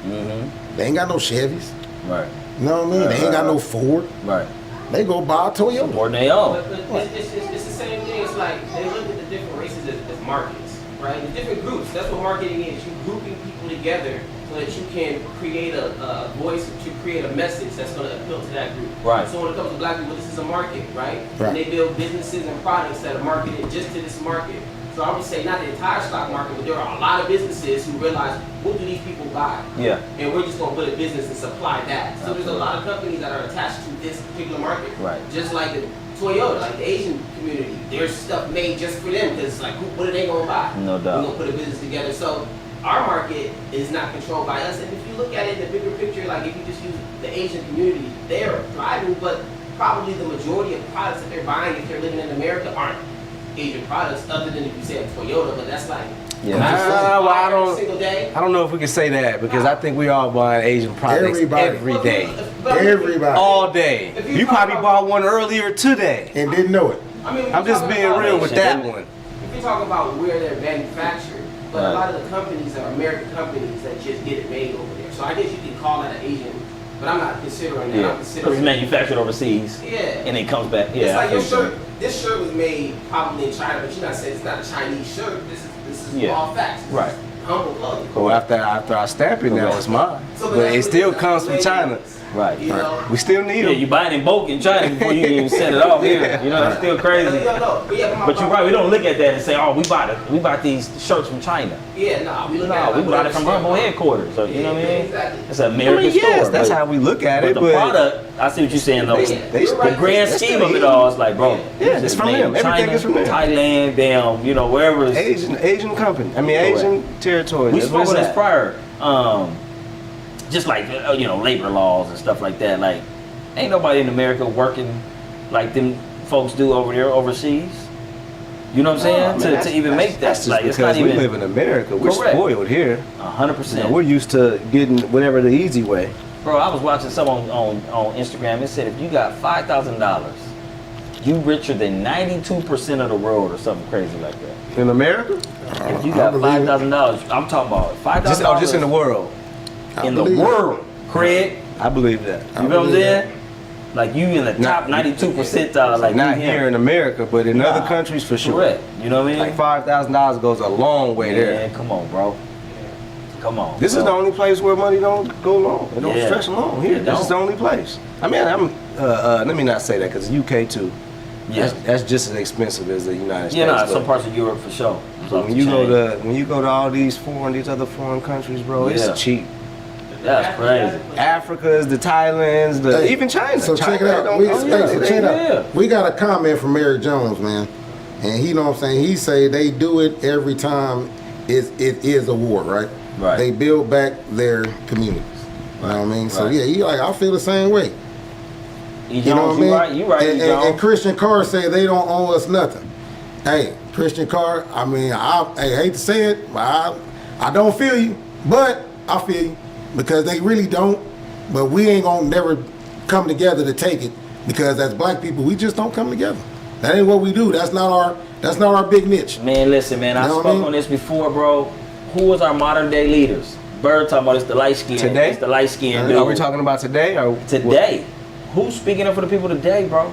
Mm-hmm. They ain't got no Chevys. Right. You know what I mean? They ain't got no Ford. Right. They go buy a Toyota. Supporting their own. But it's the same thing. It's like they look at the different races as markets, right? The different groups. That's what marketing is. You grouping people together so that you can create a voice, that you create a message that's going to appeal to that group. Right. So when it comes to black people, this is a market, right? Right. And they build businesses and products that are marketed just to this market. So I would say not the entire stock market, but there are a lot of businesses who realize, what do these people buy? Yeah. And we're just going to put a business and supply that. So there's a lot of companies that are attached to this particular market. Right. Just like the Toyota, like the Asian community, there's stuff made just for them because like, what are they going to buy? No doubt. We're going to put a business together. So our market is not controlled by us. And if you look at it in the bigger picture, like if you just use the Asian community, they're thriving, but probably the majority of products that they're buying if they're living in America aren't Asian products, other than if you say a Toyota, but that's like Yeah. Well, I don't- single day. I don't know if we can say that because I think we all buying Asian products Everybody. every day, Everybody. all day. If you You talk probably about- bought one earlier today. And didn't know it. I mean, I'm just being real with that one. If you talk about where they're manufactured, but Right. a lot of the companies are American companies that just get it made over there. So I guess you can call that an Asian, but I'm not considering that. Yeah. I'm Because it's considering. manufactured overseas. Yeah. And it comes back. Yeah. It's like I your feel you. shirt. This shirt was made probably in China, but you're not saying it's not a Chinese shirt. This is Yeah. all facts. This Right. is humble clothing. So after I stamp it now, it's mine. So, But it that's still what comes from the China. is, Right. You know? We still need Yeah, them. you buy it in bulk in China before you even set it off here. You know, that's still crazy. No, but yeah, But you're right. We don't look at that and say, "Oh, we bought these shirts from China." Yeah, no, we look No, at it we like bought it from whatever Humble shit. headquarters. So, you know what I mean? Exactly. It's an I American mean, yes, store. that's but- how we look at But it. the But product, I see what you're saying though. Yeah, they- you're The right. grand They scheme still of it eat. all is like, bro, Yeah, this it's is from made them. in Everything China, is from them. Thailand, damn, you know, wherever. It's, Asian company. I mean, Correct. Asian territory. we That's spoke what on it's this at. prior. Just like you know, labor laws and stuff like that. Like, ain't nobody in America working like them folks do over there overseas. You know what I'm saying? I mean, to even make that, that's just like, it's not because we even live in America. We're Correct. spoiled here. 100%. You know, we're used to getting whatever the easy way. Bro, I was watching someone on Instagram. It said if you got $5,000, you richer than 92% of the world or something crazy like that. In America? If you I got believe it. $5,000, I'm talking about $5,000 Just in the world. I in the believe it. world, Craig. I believe that. You know what I'm believe saying? Like you in the top 92 percentile, like Not you here in America, but in other Nah. countries for sure. Correct. You know what I mean? Like $5,000 goes a long way there. Man, come on, bro. Come on. This is the only place where money don't go long. It don't Yeah. stretch long here. It This is the don't. only place. I mean, let me not say that because UK too. Yeah. That's just as expensive as the United States. Yeah, no, but- some parts of Europe for sure. but when you go to all these other foreign countries, bro, Yeah. it's cheap. That's crazy. Africa's, the Thailands, Hey, even China. So China check it out. don't We, go- hey, yeah, so they- check it yeah. out. We got a comment from Eric Jones, man, and he know what I'm saying. He say they do it every time it is a war, right? Right. They build back their communities. You know what I mean? So Right. yeah, he like I feel the same way. You know what I mean? You right, and, you and Christian Carr say they don't owe us nothing. Hey, Christian Carr, I mean, I hate to say it, but I don't feel you, but I feel you because they really don't. But we ain't gonna never come together to take it because as black people, we just don't come together. That ain't what we do. That's not our big niche. Man, listen, man, I You know what spoke I mean? on this before, bro. Who was our modern day leaders? Bird talking about it's the light skin. Today? It's the light skin dude. Are we talking about today or Today. Who's speaking up for the people today, bro?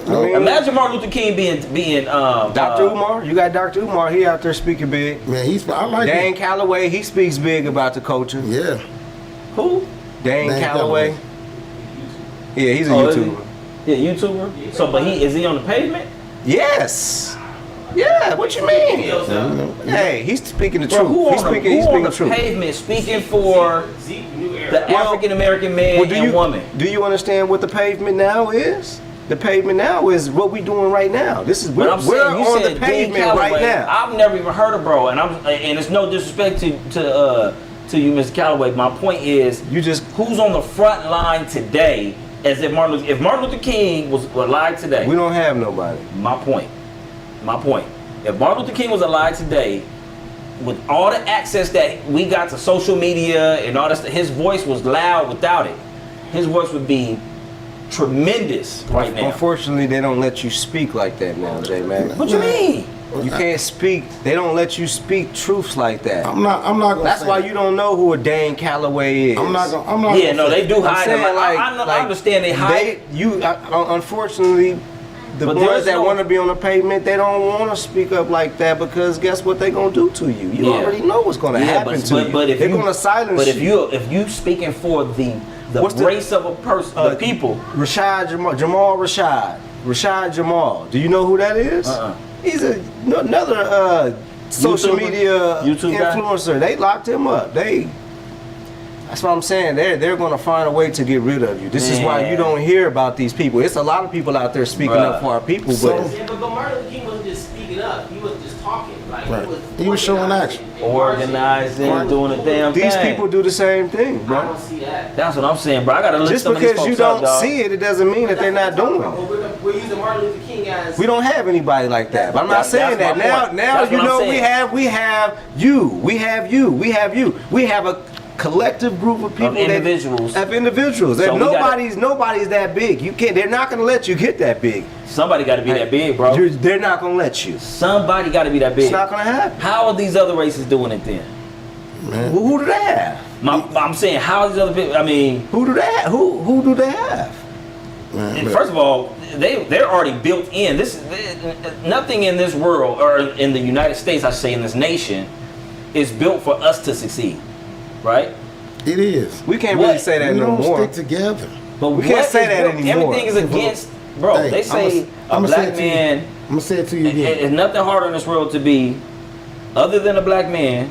I mean, Imagine Martin Luther King being Dr. Umar, you got Dr. Umar. He out there speaking big. Man, I like Dan it. Calloway, he speaks big about the culture. Yeah. Who? Dan Dan Calloway. Calloway. Yeah, he's a Oh, is he? YouTuber. Yeah, YouTuber. So, but is he on the pavement? Yes. Yeah, what you mean? Hey, he's speaking the Bro, truth. who He's on speaking the the truth. pavement speaking for Zeke, new era. the African American man Well, and woman? Do you understand what the pavement now is? The pavement now is what we doing right now. This is But we're I'm saying, you on said the Dan pavement Calloway. right now. I've never even heard of bro, and it's no disrespect to you, Mr. Calloway. My point is, You just who's on the front line today? As if Martin Luther King was alive today. we don't have nobody. My point. If Martin Luther King was alive today, with all the access that we got to social media and all this, his voice was loud without it. His voice would be tremendous right now. Unfortunately, they don't let you speak like that now, JMac. What you mean? You can't speak. They don't let you speak truths like that. I'm not gonna That's say why that. you don't know who a Dan Calloway is. I'm not gonna Yeah, no, say they do I'm hide saying, them. I understand they hide it. Unfortunately, the But boys there's that no- want to be on the pavement, they don't want to speak up like that because guess what they gonna do to you? You Yeah. already know what's gonna happen to you. But if They're you, gonna silence But you. if you speaking for the What's the- race of a person, the people. Rashad Jamal Rashad Jamal. Do you know who that is? He's another social YouTuber? media YouTube guy? influencer. They locked him up. That's what I'm saying. They're going to find a way to get rid of you. This is why you don't hear about these people. It's a lot of people out there speaking Bruh. up for our people, So- but Yeah, but Martin Luther King wasn't just speaking up. He was just talking. Like Right. he He was showing organizing action. and Organizing, Right. doing the damn these thing. people do the same thing, I bro. don't see that. That's what I'm saying, bro. I gotta look Just some of these because you folks up, don't dog. see it, it doesn't mean that they're not doing it. We're using Martin Luther King as. We don't have anybody like that. But I'm not That's saying that. my Now, point. now That's you what I'm know saying. we have you. We have a collective group of people individuals. Of individuals. So If we nobody's that big. You can't. They're not gonna let you get that big. Somebody got to be that big, bro. They're not gonna let you. Somebody got to be that big. It's not gonna happen. How are these other races doing it then? Who do they have? I'm saying, how are these other people? I mean, Who do they have? Who do they have? Man, first of all, they're already built in. Nothing in this world or in the United States, I say in this nation, is built for us to succeed, right? it is. We can't What? really say that We no don't more. stick together. But We can't what say is that built- anymore. Everything is against, bro. Hey, they say a I'ma say black it to you. man. I'm gonna say it to you again. There's nothing harder in this world to be, other than a black man.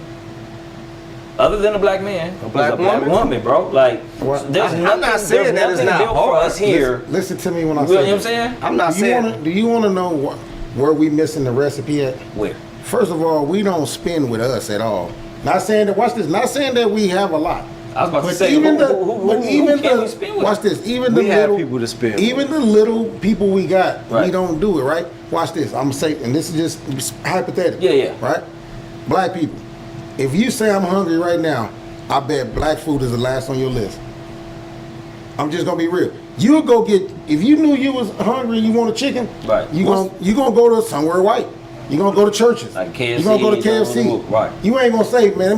Other than a black man, A black is a black woman? woman, bro. Like, What? there's I'm nothing. not saying there's that it's nothing not built for hard. us here. Listen to me when I You know say what I'm this. saying? I'm not saying. Do you want to know where we missing the recipe at? Where? First of all, we don't spin with us at all. Not saying that. Watch this. Not saying that we have a lot. I was about to But say, even who even can the we spin with? watch this. Even We the have little people to spin Even the little people we got, Right. we don't do it right. Watch this. I'm gonna say, and this is just hypothetical. Yeah. Right. Black people. If you say I'm hungry right now, I bet black food is the last on your list. I'm just gonna be real. You'll go get if you knew you was hungry and you want a chicken. Right. You gonna go to somewhere white. You gonna go to churches. Like KFC, You gonna go to KFC. right. You ain't gonna say, man, let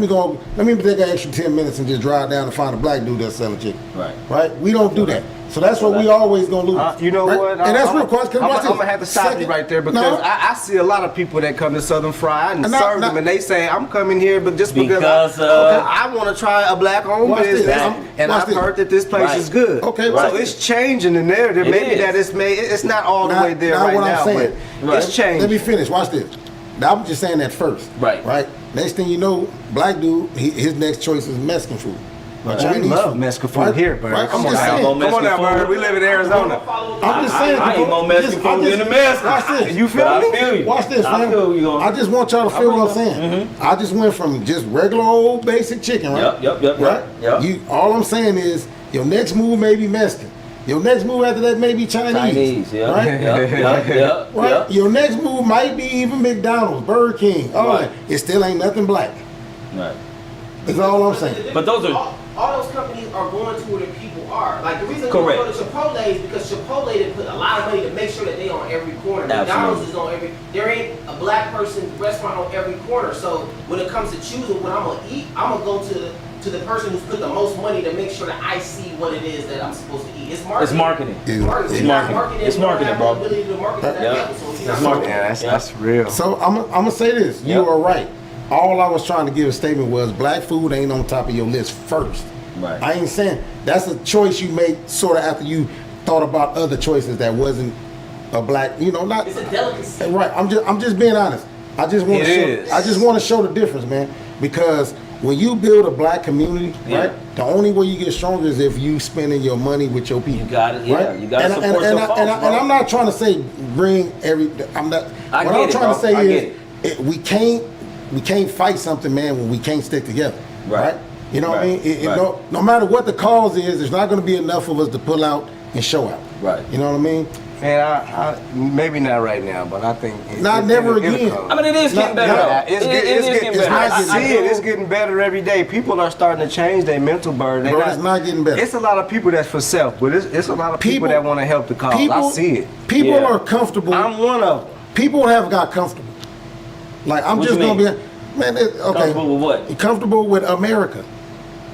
me take an extra 10 minutes and just drive down and find a black dude that's selling chicken. Right. Right? We don't do that. So that's what we always gonna lose. You know right? what? And that's real question. I'm gonna have to stop you right there because I see a lot of people that come to Southern Fry and serve them, and they say I'm coming here, but just because I want to try a black-owned business, and I've heard that this place is good. Okay, so it's changing the narrative. Maybe that it's not all the way there right now, but it's changing. Let me finish. Watch this. Now, I'm just saying that first. Right. Next thing you know, black dude, his next choice is Mexican food. We love Mexican food here, Bird. Right? Come on now, Bird. We live in Arizona. I'm just saying. I ain't more Mexican food than the Mexican. Watch this. You feel me? I feel you. Watch this, man. I just want y'all to feel what I'm saying. I just went from just regular old basic chicken, right? Yep. Right? All I'm saying is your next move may be Mexican. Your next move after that may be Chinese. Right? Yep. Your next move might be even McDonald's, Burger King. All right. It still ain't nothing black. Right. That's all I'm saying. But those are all those companies are going to where the people are. Like the reason we go to Chipotle is because Chipotle did put a lot of money to make sure that they on every corner. McDonald's is on every. There ain't a black person restaurant on every corner. So when it comes to choosing what I'm gonna eat, I'm gonna go to the person who's put the most money to make sure that I see what it is that I'm supposed to eat. It's marketing. It's marketing, bro. It's marketing. That's real. So I'm gonna say this. You are right. All I was trying to give a statement was black food ain't on top of your list first. Right. I ain't saying that's a choice you made sort of after you thought about other choices that wasn't a black. Not. It's a delicacy. Right. I'm just being honest. I just want to show the difference, man. Because when you build a black community, right, the only way you get stronger is if you spending your money with your people. You got it. Yeah. Right? You got to support your folks, and I'm not trying to say bring every. I'm not. I what get I'm it, trying bro. to say I is get we can't fight something, man, when we can't stick together. Right. You know what I mean? No matter what the cause is, there's not going to be enough of us to pull out and show out. Right. You know what I mean? Man, I maybe not right now, but I think never again. I mean, it is getting better. It's getting better. I see it. It's getting better every day. People are starting to change their mental burden. It's not getting better. It's a lot of people that's for self, but it's a lot of people that want to help the cause. I see it. People are comfortable. I'm one of them. People have got comfortable. Like I'm just gonna be, man. Okay. Comfortable with what? Comfortable with America.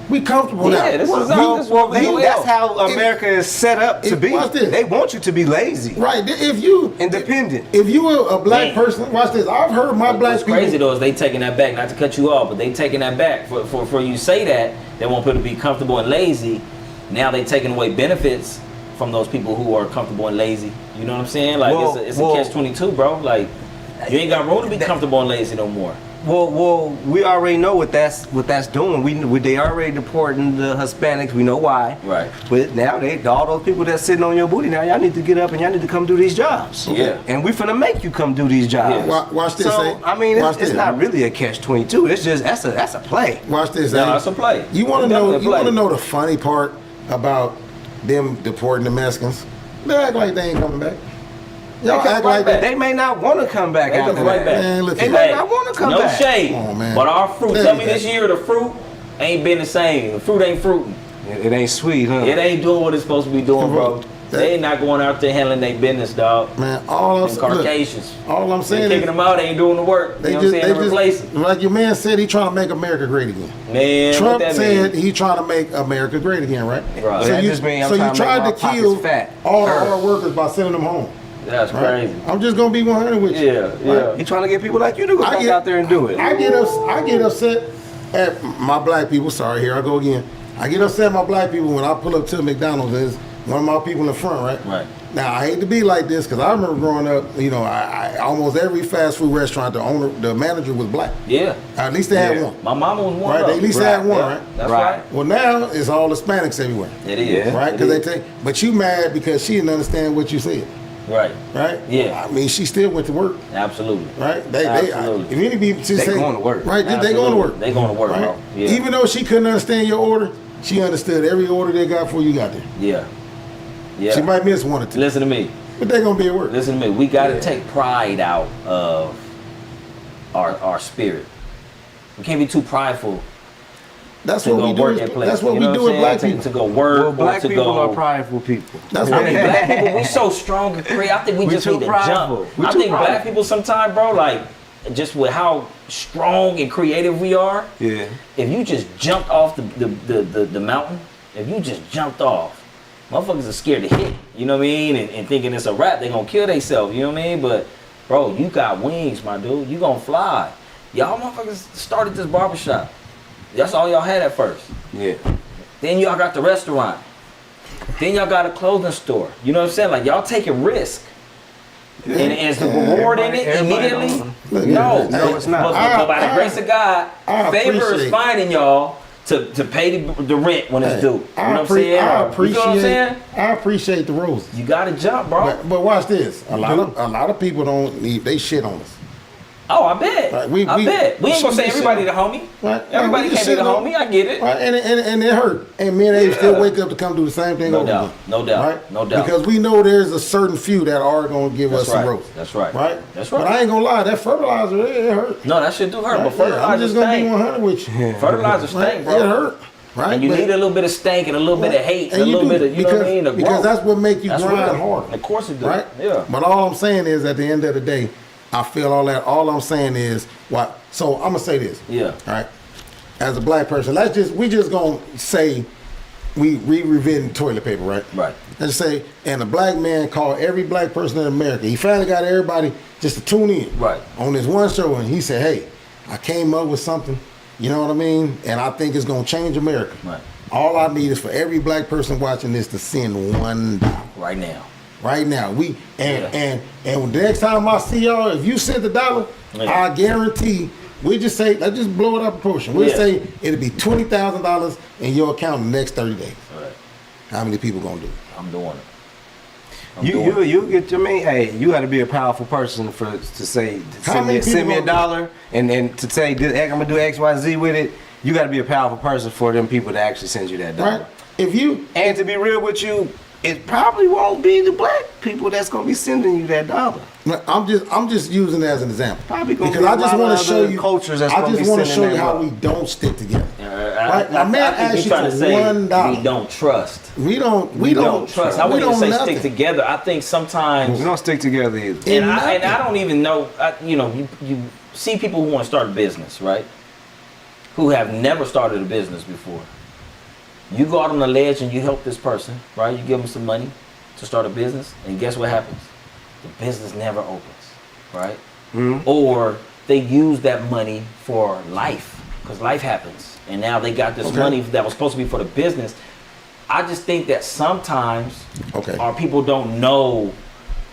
We comfortable now. Yeah, that's how America is set up to be. Watch this. They want you to be lazy. Right. If you independent. If you are a black person, watch this. I've heard my black people. What's crazy though is they taking that back. Not to cut you off, but they taking that back. For you say that they want people to be comfortable and lazy. Now they taking away benefits from those people who are comfortable and lazy. You know what I'm saying? Like it's a catch-22, bro. Like you ain't got room to be comfortable and lazy no more. Well, we already know what that's doing. They already deporting the Hispanics. We know why. Right. But now all those people that's sitting on your booty now, y'all need to get up and y'all need to come do these jobs. Yeah. And we finna make you come do these jobs. Yeah. Watch this. So I mean, it's not really a catch-22. It's just that's a play. Watch this. No, that's a play. You want to know? You want to know the funny part about them deporting the Mexicans? They act like they ain't coming back. Y'all act like that. They may not want to come back after that. Man, look they may not want to come back. No shade. Come on, man. But our fruit, tell me this year the fruit ain't been the same. The fruit ain't fruiting. It ain't sweet, huh? It ain't doing what it's supposed to be doing, bro. They ain't not going out there handling their business, dog. Man, all I'm Caucasians. All I'm saying is kicking them out, they ain't doing the work. You know what I'm saying? They replace like your man said, he trying to make America great again. Man, Trump said he trying to make America great again, right? Right. So that you, just means so you tried to kill fat. all the hard workers by sending them home. That's crazy. I'm just gonna be 100 with you. Yeah. He trying to get people like you to go back out there and do it. I get upset at my black people. Sorry, here I go again. I get upset at my black people when I pull up to McDonald's. There's one of my people in the front, right? Right. Now I hate to be like this because I remember growing up. I almost every fast food restaurant, the manager was black. Yeah. At least they had one. My mama was one. Right. They at least had one, right? That's right. Well, now it's all Hispanics everywhere. It is. Right? Because they take. But you mad because she didn't understand what you said. Right. Right? Yeah. I mean, she still went to work. Absolutely. Right? Absolutely. If any people just they going to work. Right? They going to work. They going to work, right? bro. Yeah. Even though she couldn't understand your order, she understood every order they got before you got there. Yeah. Yeah. She might miss one or two. Listen to me. But they're going to be at work. Listen to me. We got to take pride out of our spirit. We can't be too prideful. That's what we do. That's what we do with black people. To go work. Well, black to people go, are prideful people. That's I what mean, black people, we so strong and creative. I think we just need to jump. I think black people sometimes, bro, like just with how strong and creative we are. Yeah. If you just jumped off the mountain, if you just jumped off, motherfuckers are scared to hit. You know what I mean? And thinking it's a wrap, they gonna kill themselves. You know what I mean? But bro, you got wings, my dude. You gonna fly. Y'all motherfuckers started this barbershop. That's all y'all had at first. Yeah. Then y'all got the restaurant. Then y'all got a clothing store. You know what I'm saying? Like y'all taking risk. Yeah. And is the reward in it immediately? No, it's not. But by the grace of God, favor is finding y'all to pay the rent when it's due. You know what I'm saying? I appreciate the roses. You gotta jump, bro. But watch this. A lot of people don't need. They shit on us. Oh, I bet. Right, I bet. We ain't gonna say everybody the homie. Right. Everybody can't be the homie. I get it. Right. And it hurt. And me and Abe still wake up to come do the same thing no over doubt. again. No doubt. Right? No doubt. Because we know there's a certain few that are gonna give us some roast. That's right. Right? That's right. But I ain't gonna lie, that fertilizer, it hurt. No, that shit do hurt. But fertilizer I'm just gonna be 100 with you. Fertilizer stink, bro. It hurt. Right? And you need a little bit of stank and a little bit of hate and a little bit of, you know what I mean? Because that's what make you grind hard. Of course it does. Right? Yeah. But all I'm saying is, at the end of the day, I feel all that. All I'm saying is, what? So I'm gonna say this. Yeah. All right. As a black person, we just gonna say we reventing toilet paper, right? Right. Let's say, and a black man called every black person in America. He finally got everybody just to tune in. Right. On this one show, and he said, "Hey, I came up with something. You know what I mean? And I think it's gonna change America. Right. All I need is for every black person watching this to send $1. Right now. Right now, and the next time I see y'all, if you send $1, I guarantee let's just blow it up a proportion. We'll say it'll be $20,000 in your account in the next 30 days. Right. How many people gonna do it? I'm doing it. You get your mean. Hey, you got to be a powerful person to say send me $1 and then to say I'm gonna do X, Y, Z with it. You got to be a powerful person for them people to actually send you that $1. Right. And to be real with you, it probably won't be the black people that's gonna be sending you that $1. I'm just using it as an example. Probably gonna because I just want to show you cultures. That's I just want to show you how we don't stick together. Right? I think you're trying to say $1. we don't trust. We don't trust. I wouldn't even say stick together. I think sometimes we don't stick together either. And I don't even know. You see people who want to start a business, right? Who have never started a business before. You go out on the ledge and you help this person, right? You give them some money to start a business, and guess what happens? The business never opens, right? Mm-hmm. Or they use that money for life, because life happens. And now they got this money that was supposed to be for the business. I just think that sometimes our people don't know.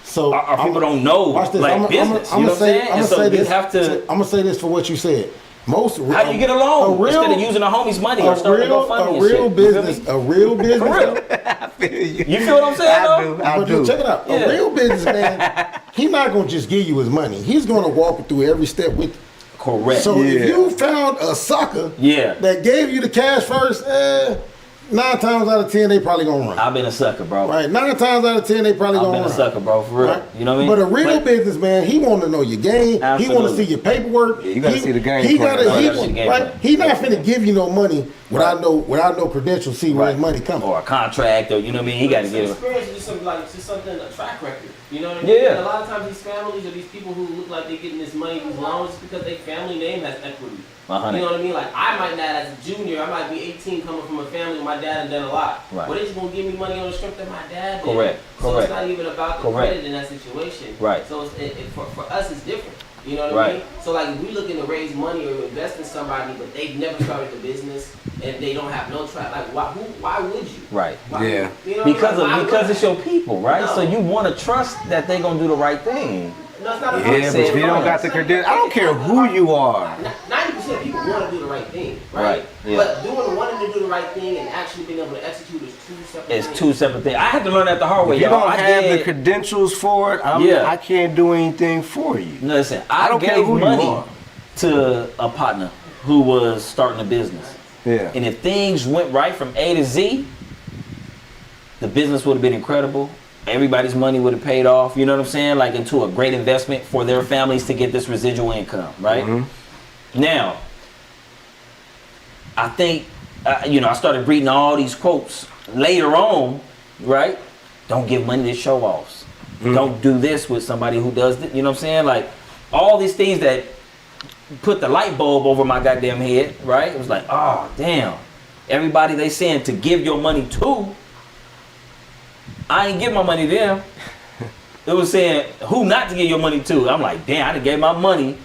So our people don't know like business. You know what I'm saying? And so you have to. I'm gonna say this for what you said. How do you get a loan instead of using a homie's money or starting a GoFundMe? A real business. For real. I feel you. You feel what I'm saying? I do. Check it out. A real businessman, he's not gonna just give you his money. He's gonna walk you through every step with you. Correct. So if you found a sucker that gave you the cash first, 9 times out of 10 they probably gonna run. I've been a sucker, bro. Right, 9 times out of 10 they probably gonna run. I've been a sucker, bro, for real. Right? You know what I mean? But a real businessman, he want to know your game. Absolutely. He want to see your paperwork. Yeah, you gotta see the game. He not finna give you no money without no credentials. See where his money comes. Or a contract, or you know what I mean. He got to get experience. Just something a track record. You know what I mean? Yeah. And a lot of times these families or these people who look like they're getting this money, these loans, because their family name has equity. You know what I mean? Like I might not, as a junior, I might be 18 coming from a family where my dad had done a lot. Right. But they just gonna give me money on the strength that my dad did. Correct. So it's not even about the credit in that situation. Right. So for us, it's different. You know what I mean? So like if we looking to raise money or invest in somebody, but they've never started the business and they don't have no track, like why would you? Right. Yeah. You know because it's your people, right? No. So you want to trust that they're gonna do the right thing. No, it's not but if you don't got the credentials, I don't care who you are. 90% of people want to do the right thing, right? Yeah. But wanting to do the right thing and actually being able to execute is two separate things. It's two separate things. I had to learn that the hard way, If you don't have the credentials for it, I can't do anything for you. Listen, I don't gave money to a partner who was starting a business. Yeah. And if things went right from A to Z, the business would have been incredible. Everybody's money would have paid off, you know what I'm saying? Like into a great investment for their families to get this residual income, right? Mm-hmm. Now, I think, I started reading all these quotes later on, right? Don't give money to show-offs. Mm-hmm. Don't do this with somebody who does this, you know what I'm saying? Like all these things that put the light bulb over my goddamn head, right? It was like, oh, damn. Everybody they saying to give your money to I ain't give my money to them. It was saying who not to give your money to. I'm like, damn, I done gave my money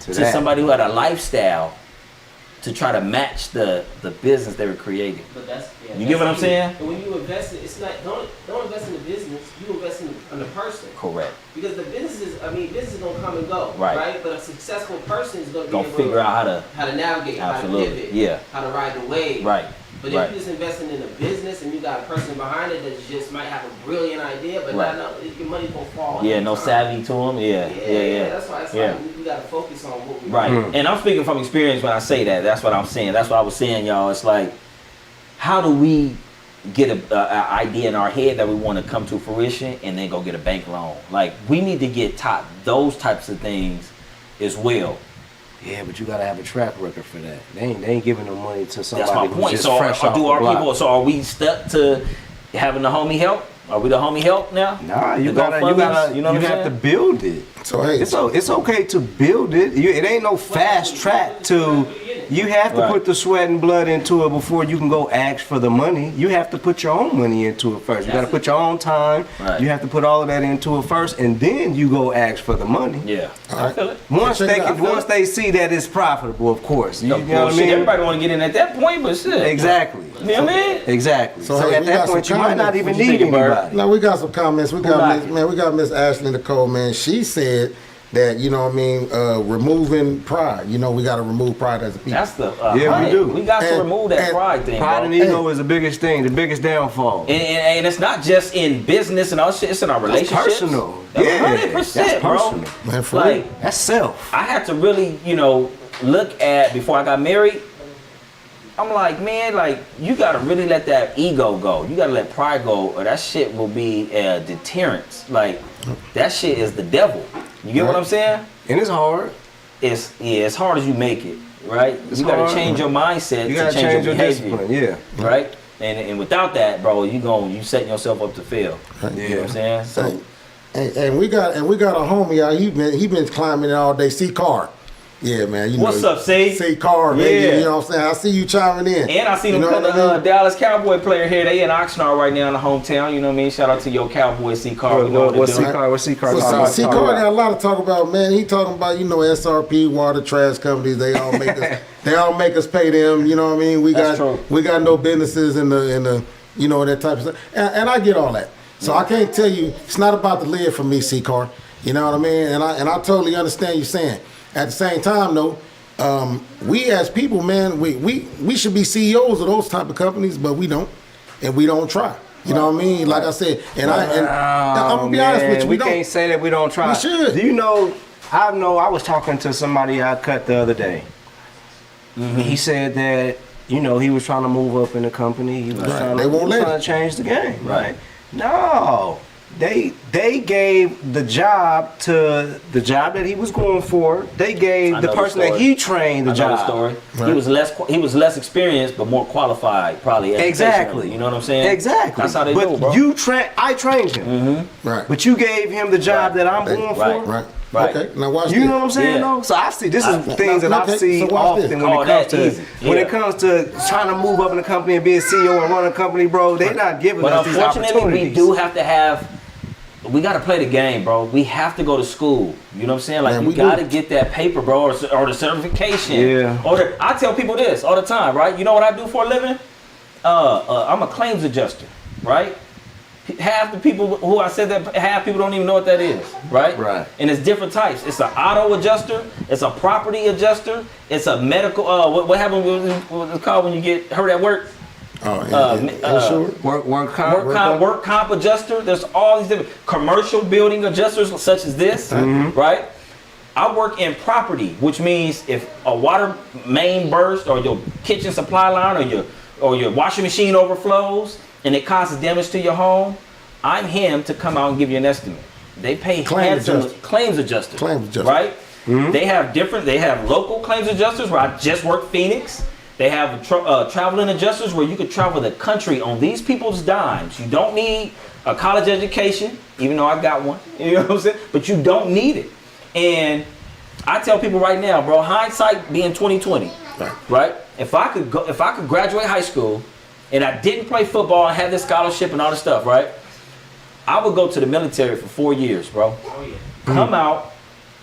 to somebody who had a lifestyle to try to match the business they were creating. But that's, you get what I'm saying? And when you invest in, it's not, don't invest in the business, you invest in the person. Correct. Because the business is gonna come and go, right? But a successful person is gonna be able figure out how to navigate, how to pivot, how to ride the wave. Right. But if you're just investing in a business and you got a person behind it that just might have a brilliant idea, but your money's gonna fall. Yeah, no savvy to them. Yeah. That's why it's like we gotta focus on what we do. And I'm speaking from experience when I say that. That's what I'm saying. That's what I was saying, y'all. It's like, how do we get an idea in our head that we want to come to fruition and then go get a bank loan? Like, we need to get taught those types of things as well. Yeah, but you gotta have a track record for that. They ain't giving no money to somebody. That's my point. Who's just So, fresh off the block. So are we stuck to having the homie help? Are we the homie help now? Nah, you have to build it. So hey, it's okay to build it. It ain't no fast track to. You have to put the sweat and blood into it before you can go ask for the money. You have to put your own money into it first. You got to put your own time. Right. You have to put all of that into it first, and then you go ask for the money. Yeah, I feel it. Once they see that it's profitable, of course. You know what I mean? Everybody want to get in at that point, but shit. Exactly. You know what I mean? Exactly. So at that point, you might not even need anybody. Now we got some comments. We got Miss Ashley Nicole, man. She said that, you know what I mean, removing pride. You know, we got to remove pride as a people. That's the we do. We got to remove that pride thing. Pride and ego is the biggest thing, the biggest downfall. And it's not just in business and all shit. It's in our relationships. That's personal. 100%, bro. Man, for like, real. That's self. I had to really, look at before I got married. I'm like, man, like, you gotta really let that ego go. You gotta let pride go, or that shit will be a deterrence. Like, that shit is the devil. You get what I'm saying? And it's hard. It's as hard as you make it, right? You gotta change your mindset. You gotta change your discipline. Yeah. Right. And without that, bro, you setting yourself up to fail. Yeah. You know what I'm saying? So, and we got a homie out. He been climbing it all day. C Car. Yeah, man. You know, what's up, C? C Car, baby. Yeah. You know what I'm saying? I see you chiming in. And I seen him come to Dallas Cowboy player here. They in Oxnard right now in the hometown. You know what I mean? Shout out to your Cowboy C Car. What's C Car? C Car got a lot to talk about, man. He talking about, SRP, water, trash companies. They all make us. They all make us pay them. You know what I mean? We got no businesses in the that type of stuff. And I get all that. So I can't tell you. It's not about the lid for me, C Car. You know what I mean? And I totally understand you saying. At the same time, though, we as people, man, we should be CEOs of those type of companies, but we don't, and we don't try. You know what I mean? Like I said, I'm gonna be honest with you, we can't say that we don't try. We should. Do you know? I was talking to somebody I cut the other day. Mm-hmm. He said that he was trying to move up in the company. He was trying to change the game. Right? No. They gave the job to the job that he was going for. They gave the person that he trained the job. Story. Right. He was less experienced but more qualified, probably. Exactly. You know what I'm saying? Exactly. That's how they do, bro. I trained him. Mm-hmm. Right. But you gave him the job that I'm going for. Right. Right. Okay. Now watch. You know what I'm saying, though? So I see. This is things that I see often when it comes to trying to move up in the company and be a CEO and run a company, bro. They're not giving us these opportunities. But unfortunately, we do have to have. We got to play the game, bro. We have to go to school. You know what I'm saying? Like, you got to get that paper, bro, or the certification. Yeah. I tell people this all the time, right? You know what I do for a living? I'm a claims adjuster, right? Half the people who I said that, half people don't even know what that is, right? Right. And it's different types. It's an auto adjuster. It's a property adjuster. It's a medical. What happens? What it's called when you get hurt at work? Work comp adjuster. There's all these different commercial building adjusters such as this, right? I work in property, which means if a water main burst or your kitchen supply line or your washing machine overflows and it causes damage to your home, I'm him to come out and give you an estimate. They pay claims adjuster, right? Mm-hmm. They have local claims adjusters where I just work Phoenix. They have traveling adjusters where you could travel the country on these people's dimes. You don't need a college education, even though I got one. You know what I'm saying? But you don't need it. And I tell people right now, bro, hindsight being 2020, right? If I could graduate high school and I didn't play football and had this scholarship and all this stuff, right? I would go to the military for 4 years, bro. Oh yeah. Come out,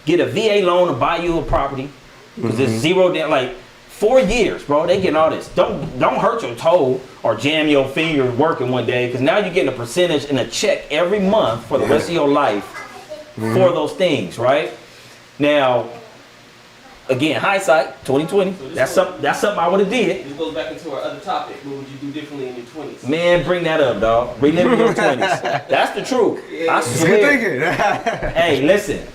get a VA loan to buy you a property, because it's zero debt. Like 4 years, bro. They getting all this. Don't hurt your toe or jam your finger working one day, because now you're getting a percentage and a check every month for the rest of your life for those things, right? Now, again, hindsight, 2020. So That's something I would have did. This goes back into our other topic. What would you do differently in your 20s? Man, bring that up, dog. Reliving your 20s. That's the truth. I Good swear. thinking. Hey, listen.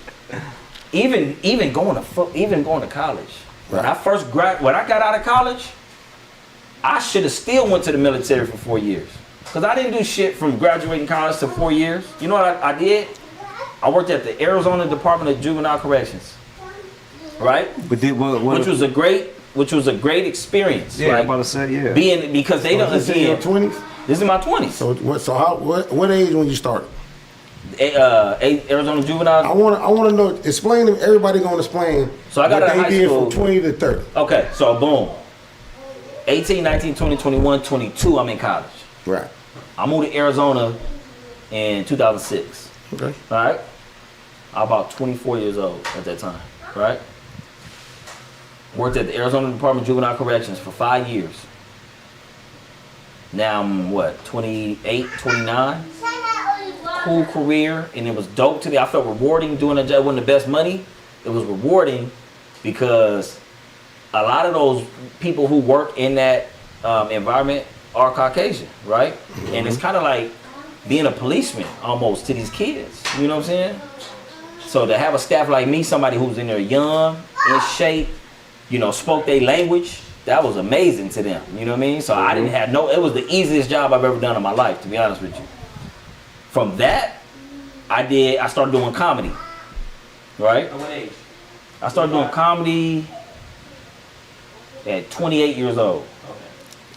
Even going to college. When I when I got out of college, I should have still went to the military for 4 years. Cause I didn't do shit from graduating college to 4 years. You know what I did? I worked at the Arizona Department of Juvenile Corrections. Right? But which was a great experience. Yeah, like, I'm about to say, yeah. Because they don't. This in your 20s? This is my 20s. What age when you started? Arizona Juvenile. I want to know. Explain to everybody. Gonna explain. So I got what out of they high did school. from 20 to 30. Okay, so boom. 18, 19, 20, 21, 22, I'm in college. Right. I moved to Arizona in 2006. Okay. All right? I'm about 24 years old at that time, right? Worked at the Arizona Department of Juvenile Corrections for 5 years. Now I'm, 28, 29? Cool career, and it was dope to me. I felt rewarding doing that job. It wasn't the best money. It was rewarding because a lot of those people who work in that environment are Caucasian, right? And it's kind of like being a policeman almost to these kids. You know what I'm saying? So to have a staff like me, somebody who's in there young, in shape, spoke their language, that was amazing to them. You know what I mean? So I didn't have it was the easiest job I've ever done in my life, to be honest with you. From that, I started doing comedy, right? At what age? I started doing comedy at 28 years old.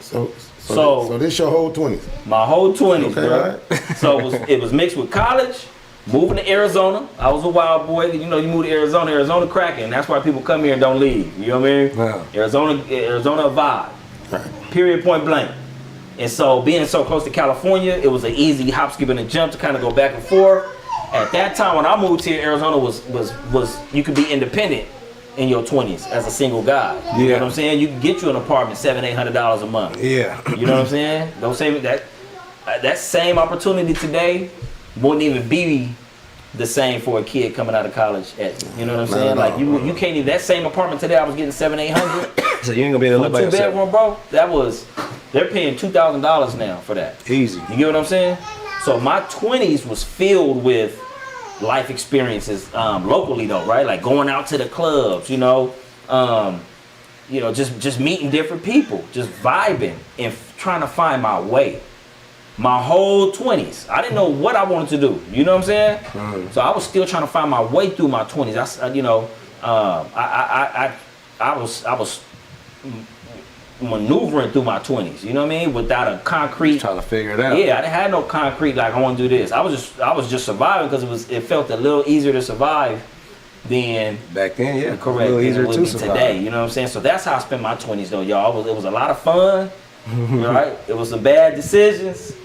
Okay. So this your whole 20s. My whole 20s, Okay, bro. right. So it was mixed with college, moving to Arizona. I was a wild boy. You move to Arizona cracking. That's why people come here and don't leave. You know what I mean? Wow. Arizona a vibe. Right. Period, point blank. And so being so close to California, it was an easy hop, skip, and a jump to kind of go back and forth. At that time when I moved here, Arizona was you could be independent in your 20s as a single guy. You know what I'm saying? You can get you an apartment $700-800 a month. Yeah. You know what I'm saying? Don't say that same opportunity today wouldn't even be the same for a kid coming out of college. You know what I'm saying? Like you can't even, that same apartment today I was getting $700-800. So you ain't gonna be able to live by yourself. 2-bedroom, bro. They're paying $2,000 now for that. Easy. You get what I'm saying? So my 20s was filled with life experiences locally though, right? Like going out to the clubs, just meeting different people, just vibing and trying to find my way. My whole 20s, I didn't know what I wanted to do. You know what I'm saying? Mm-hmm. So I was still trying to find my way through my 20s. I was maneuvering through my 20s. You know what I mean? Without a concrete. Trying to figure it out. Yeah, I didn't have no concrete like I want to do this. I was just surviving because it felt a little easier to survive than back then. Yeah, correct. A little easier to survive today. You know what I'm saying? So that's how I spent my 20s though, y'all. It was a lot of fun. Right? It was some bad decisions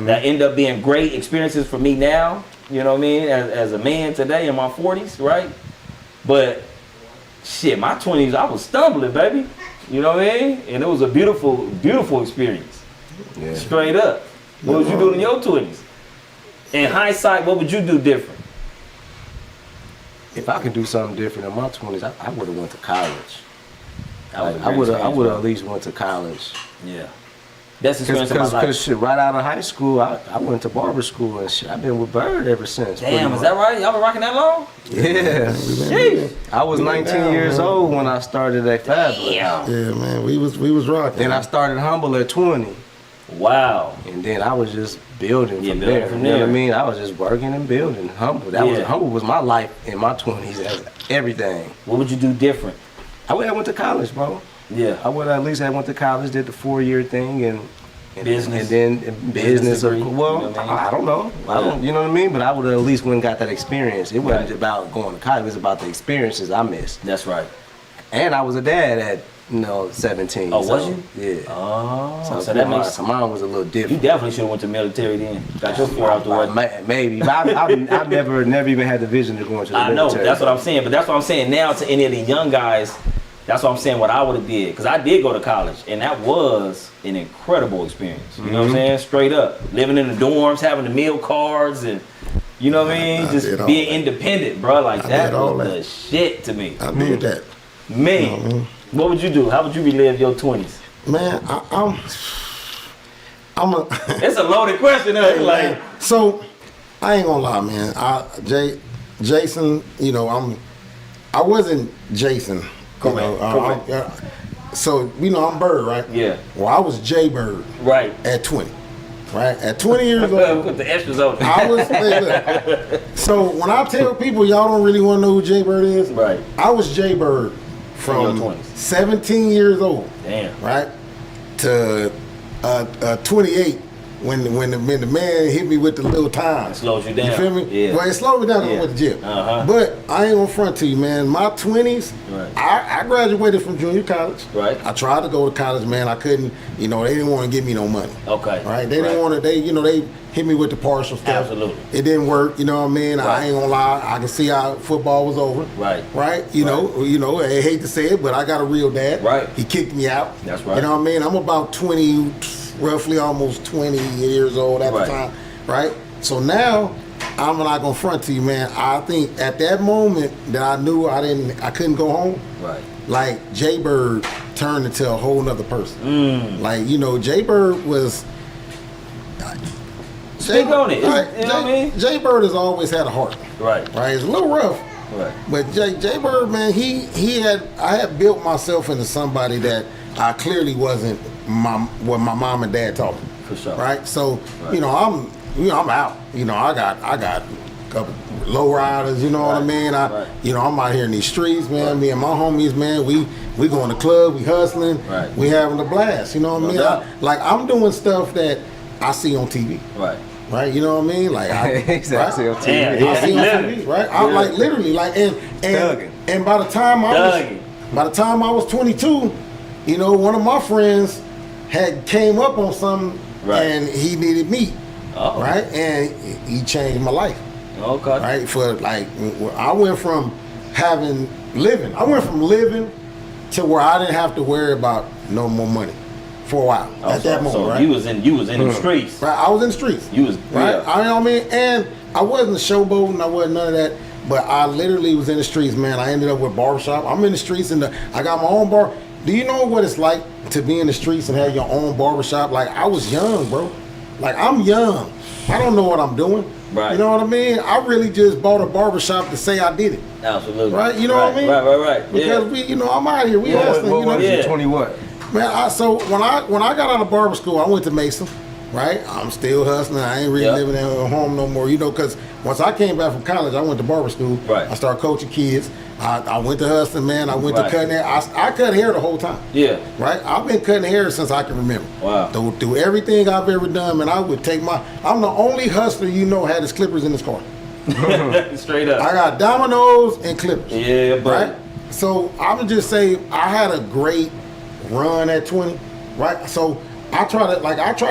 that end up being great experiences for me now. You know what I mean? As a man today in my 40s, right? But shit, my 20s, I was stumbling, baby. You know what I mean? And it was a beautiful, beautiful experience. Yeah. Straight up. What was you doing in your 20s? In hindsight, what would you do different? If I could do something different in my 20s, I would have went to college. I would have at least went to college. Yeah. That's the experience of my life. Because shit, right out of high school, I went to barber school and shit. I've been with Bird ever since. Damn, is that right? Y'all been rocking that long? Yeah. Jeez. I was 19 years old when I started at Fabulous. Yeah. Yeah, man, we was rocking. Then I started Humble at 20. Wow. And then I was just building Yeah, from building there. from You know there. what I mean? I was just working and building. Humble. Humble was my life in my 20s as everything. What would you do different? I went to college, bro. Yeah. I would at least have went to college, did the 4-year thing and Business. and then business. degree, Well, you know what I mean? I don't know. I don't. You know what I mean? But I would have at least went and got that experience. It wasn't Right. about going to college. It was about the experiences I missed. That's right. And I was a dad at No, 17. Oh, was you? Yeah. Oh, so that makes. So mine was a little different. You definitely should have went to military then. Got your 4 out the way. Maybe. But I've never even had the vision to go into the military. I know. That's what I'm saying. But that's what I'm saying now to any of the young guys. That's what I'm saying. What I would have did, because I did go to college, and that was an incredible experience. You know what I'm saying? Straight up, living in the dorms, having the meal cards, and you know what I mean, just being independent, bro. Like that was the shit to me. I did that. Man, what would you do? How would you relive your 20s? Man, I'm a. It's a loaded question, like. So, I ain't gonna lie, man. Jason, you know, I wasn't Jason. Correct. So, you know, I'm Bird, right? Yeah. Well, I was J Bird. Right. At 20. Right? At 20 years old. Put the extras on it. I was. Look, so when I tell people y'all don't really want to know who J Bird is, right? I was J Bird from 17 years old. Damn. Right? To 28 when the man hit me with the little time. It slowed you down. You feel me? Yeah. Well, it slowed me down when I went to gym. But I ain't gonna front to you, man. My 20s, right. I graduated from junior college. Right. I tried to go to college, man. I couldn't. You know, they didn't want to give me no money. Okay. Right? They didn't want to. They hit me with the partial stuff. Absolutely. It didn't work. You know what I mean? Right. I ain't gonna lie. I can see how football was over. Right. Right. You know. I hate to say it, but I got a real dad. Right. He kicked me out. That's right. You know what I mean? I'm about 20. Roughly almost 20 years old at the time, right? So now, I'm not gonna front to you, man. I think at that moment that I knew I couldn't go home, right? Like Jay Bird turned into a whole nother person. Like, you know, Jay Bird was. Speak on it. Right, you know what I mean? Jay Bird has always had a heart. Right. Right. It's a little rough. Right. But Jay Bird, man, I had built myself into somebody that I clearly wasn't what my mom and dad taught me. For sure. Right? So, you know, I'm out. You know, I got a couple low riders, you know what I mean? You know, I'm out here in these streets, man. Me and my homies, man, we go in the club, we hustling, we having a blast, you know what I mean? I'm doing stuff that I see on TV. Right. Right, you know what I mean? Like exactly on TV. I see on TV, right? I like literally and by the time I was 22, you know, one of my friends had came up on something and he needed me. Oh. Right? And he changed my life. Okay. Right? I went from living to where I didn't have to worry about no more money for a while at that moment. So right? you was in the streets. Right, I was in the streets. You was right. You know what I mean? And I wasn't showboating, I wasn't none of that. But I literally was in the streets, man. I ended up with barbershop. I'm in the streets and I got my own bar. Do you know what it's like to be in the streets and have your own barbershop? Like, I was young, bro. Like, I'm young. I don't know what I'm doing. Right. You know what I mean? I really just bought a barbershop to say I did it. Absolutely. Right? You know what I mean? Right. Because I'm out here. We hustling. What was you, 20 what? Man, so when I got out of barber school, I went to Mason. Right? I'm still hustling. I ain't really living at home no more, you know, because once I came back from college, I went to barber school. Right. I started coaching kids. I went to hustling, man. I went to cutting hair. I cut hair the whole time. Yeah. Right? I've been cutting hair since I can remember. Wow. Through everything I've ever done, man, I would take I'm the only hustler had his clippers in his car. Straight up. I got dominoes and clippers. Yeah, buddy. Right? So I would just say I had a great run at 20. Right? So I try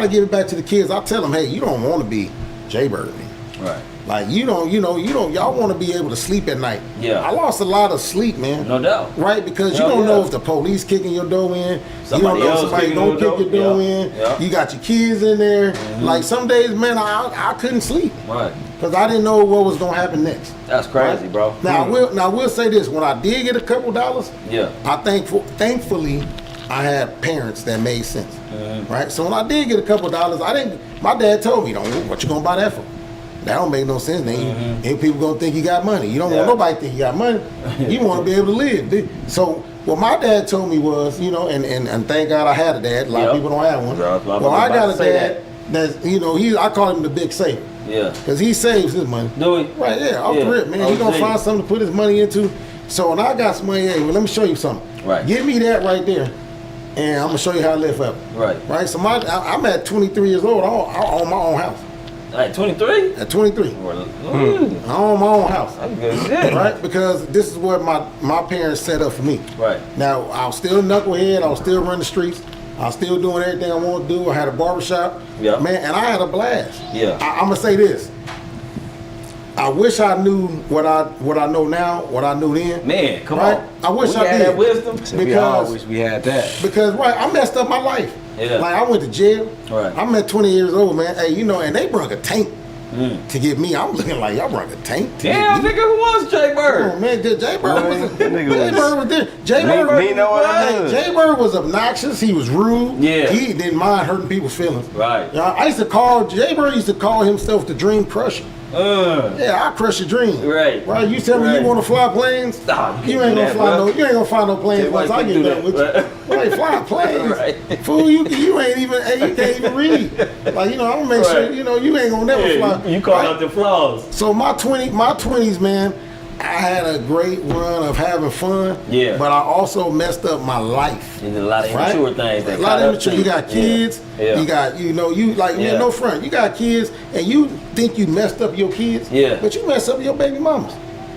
to give it back to the kids. I tell them, hey, you don't want to be Jay Bird, man. Right. Like, y'all want to be able to sleep at night. Yeah. I lost a lot of sleep, man. No doubt. Right? Because you don't know if the police kicking your door in. Somebody you don't know if somebody gonna kick your door in. Yeah. You got your kids in there. Mm-hmm. Like, some days, man, I couldn't sleep. Right. Because I didn't know what was going to happen next. That's crazy, right? bro. Now, we'll say this. When I did get a couple dollars, thankfully, I had parents that made sense. Mm-hmm. Right? So when I did get a couple dollars, my dad told me, what you going to buy that for? That don't make no sense. Then ain't people gonna think you got money. You don't want nobody to think you got money. You want to be able to live. So what my dad told me was, and thank God I had a dad. A lot of people don't have one. Well, I got a dad that's, I call him the big saver. Yeah. Because he saves his money. Do he? Right, off the rip, man. He gonna find something to put his money into. So when I got some money, hey, well, let me show you something. Right. Give me that right there. And I'm gonna show you how to live forever. Right. Right. So I'm at 23 years old. I own my own house. Like 23? At 23. I own my own house. That's good shit. Right? Because this is what my parents set up for me. Right. Now, I was still a knucklehead. I was still running the streets. I was still doing everything I wanted to do. I had a barbershop. Yeah. Man, and I had a blast. Yeah. I'm going to say this. I wish I knew what I know now, what I knew then. Man, come right? on. I wish we I had did. that wisdom. Because wish we had that. Because I messed up my life. Yeah. Like I went to jail. Right. I'm at 20 years old, man. Hey, you know, and they brought a tank to get me. I'm looking like y'all brought a tank. Damn, nigga, who was Jay Bird? Oh man, Jay Bird was there. Jay Jay Bird was obnoxious. He was rude. Yeah. He didn't mind hurting people's feelings. Right. You know, I used to call Jay Bird used to call himself the Dream Crusher. Yeah, I crush your dream. Right. Right. You tell me you want to fly planes? Nah, you ain't gonna fly no. You ain't gonna fly no planes once I get done with you. Right. Fly planes. Right. Fool, you ain't even. You can't even read. Like I'm gonna make sure you ain't gonna never fly. You call out the flaws. So my 20s, man, I had a great run of having fun. Yeah. But I also messed up my life. You did a lot of immature things. A lot of immature. You got kids. Yeah. You got no front. You got kids, and you think you messed up your kids. Yeah. But you messed up your baby mamas,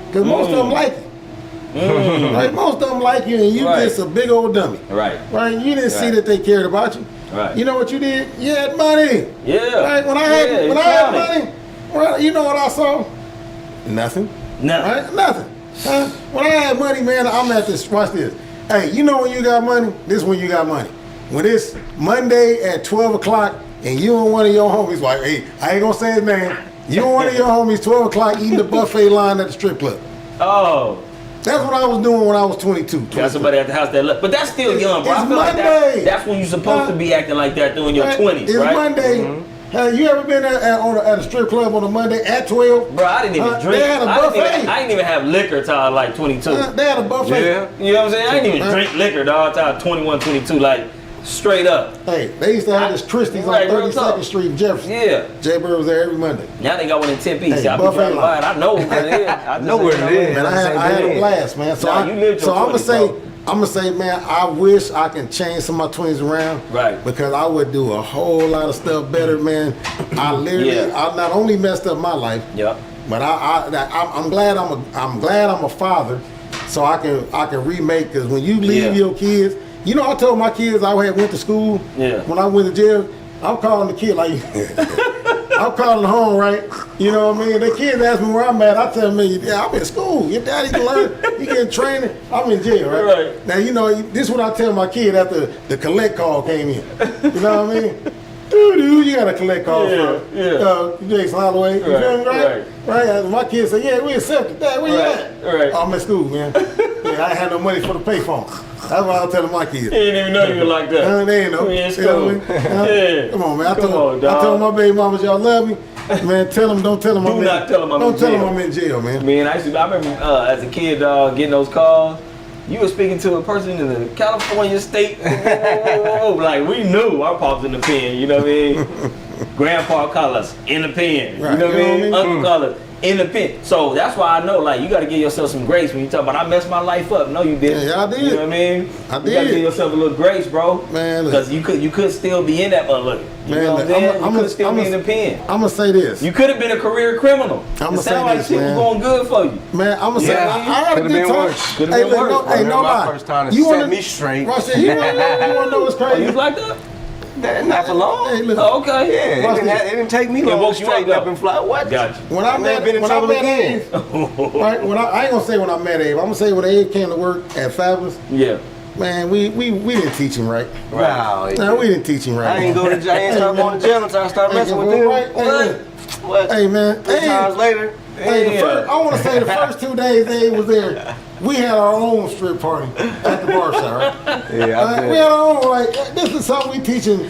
because most of them like you. Right. Most of them like you, and you just a big old dummy. Right. Right. You didn't see that they cared about you. Right. You know what you did? You had money. Yeah. Right. When I had money, well, you know what I saw? Nothing. Nothing. Right? Nothing. When I had money, man, I'm at this. Watch this. Hey, you know when you got money? This is when you got money. When it's Monday at 12 o'clock and you and one of your homies, like, hey, I ain't gonna say his name. You and one of your homies, 12 o'clock, eating the buffet line at the strip club. Oh. That's what I was doing when I was 22. Got somebody at the house that but that's still young, bro. It's I feel Monday. like that's when you're supposed to be acting like that during your 20s, it's right? Monday. Have you ever been at a strip club on a Monday at 12? Bro, I didn't even drink. They had a buffet. I didn't even have liquor till I was like 22. They had a buffet. Yeah. You know what I'm saying? I didn't even drink liquor, dog, till I was 21, 22, like straight up. Hey, they used to have this Christie's on 32nd Street in Jefferson. Yeah. Jay Bird was there every Monday. Now they got one in 10 pieces. Hey, I be buffet driving by line. it. I know where it is. I know where it is. Man, I had a blast, man. So Nah, you lived your I'm 20s, gonna say, man, I wish I can change some of my 20s around. Right. Because I would do a whole lot of stuff better, man. I not only messed up my life, but I'm glad I'm a father, so I can remake. Because when you leave your kids, you know, I told my kids I went to school. Yeah. When I went to jail, I'm calling the kid like. I'm calling home, right? You know what I mean? The kids ask me where I'm at. I tell them, yeah, I'm in school. Your daddy can learn. He getting training. I'm in jail, right? Right. Now, you know, this is what I tell my kid after the collect call came in. You know what I mean? Doo-doo, you got a collect call from Jason Holloway. You feel me, right? Right. My kids say, yeah, we accepted. Dad, where you at? Right. Oh, I'm in school, man. Yeah, I ain't had no money for the payphone. That's what I'm telling my kids. He didn't even know you were like that. They ain't know. We in school. Yeah. Come on, man. I told my baby mamas, y'all love me. Man, don't tell them I'm in jail. Don't tell them I'm in jail, man. Man, I remember as a kid, getting those calls. You were speaking to a person in the California state. Like, we knew our pops in the pen, you know what I mean? Grandpa call us in the pen. Right. You know what I mean? Uncle call us in the pen. So that's why I know, like, you got to give yourself some grace when you talk about I messed my life up. No, you didn't. Yeah, I did. You know what I mean? I did. You got to give yourself a little grace, bro. Man, because you could still be in that motherfucker. You know what I'm saying? You could still be in the pen. I'm going to say this. You could have been a career criminal. I'm going to say like this, shit was going good for you. Man, I'm going to say, I had a good time. Could have been worse. Hey, no lie. First time to set me straight. You want to know what's crazy? You was like that? Not for long. Hey, look. Oh, okay. Yeah, it didn't take me long to straighten up and fly. What? Gotcha. When I met Abe, right? I ain't gonna say when I met Abe. I'm gonna say when Abe came to work at Fabulous. Yeah. Man, we didn't teach him right. Wow. No, we didn't teach him right. I ain't go to jail. I ain't start going to jail until I started messing with him. Right? What? Hey, man. 3 times later. Hey, I want to say the first 2 days Abe was there, we had our own strip party at the bar shop, right? Yeah, we had our own, like, this is something we teaching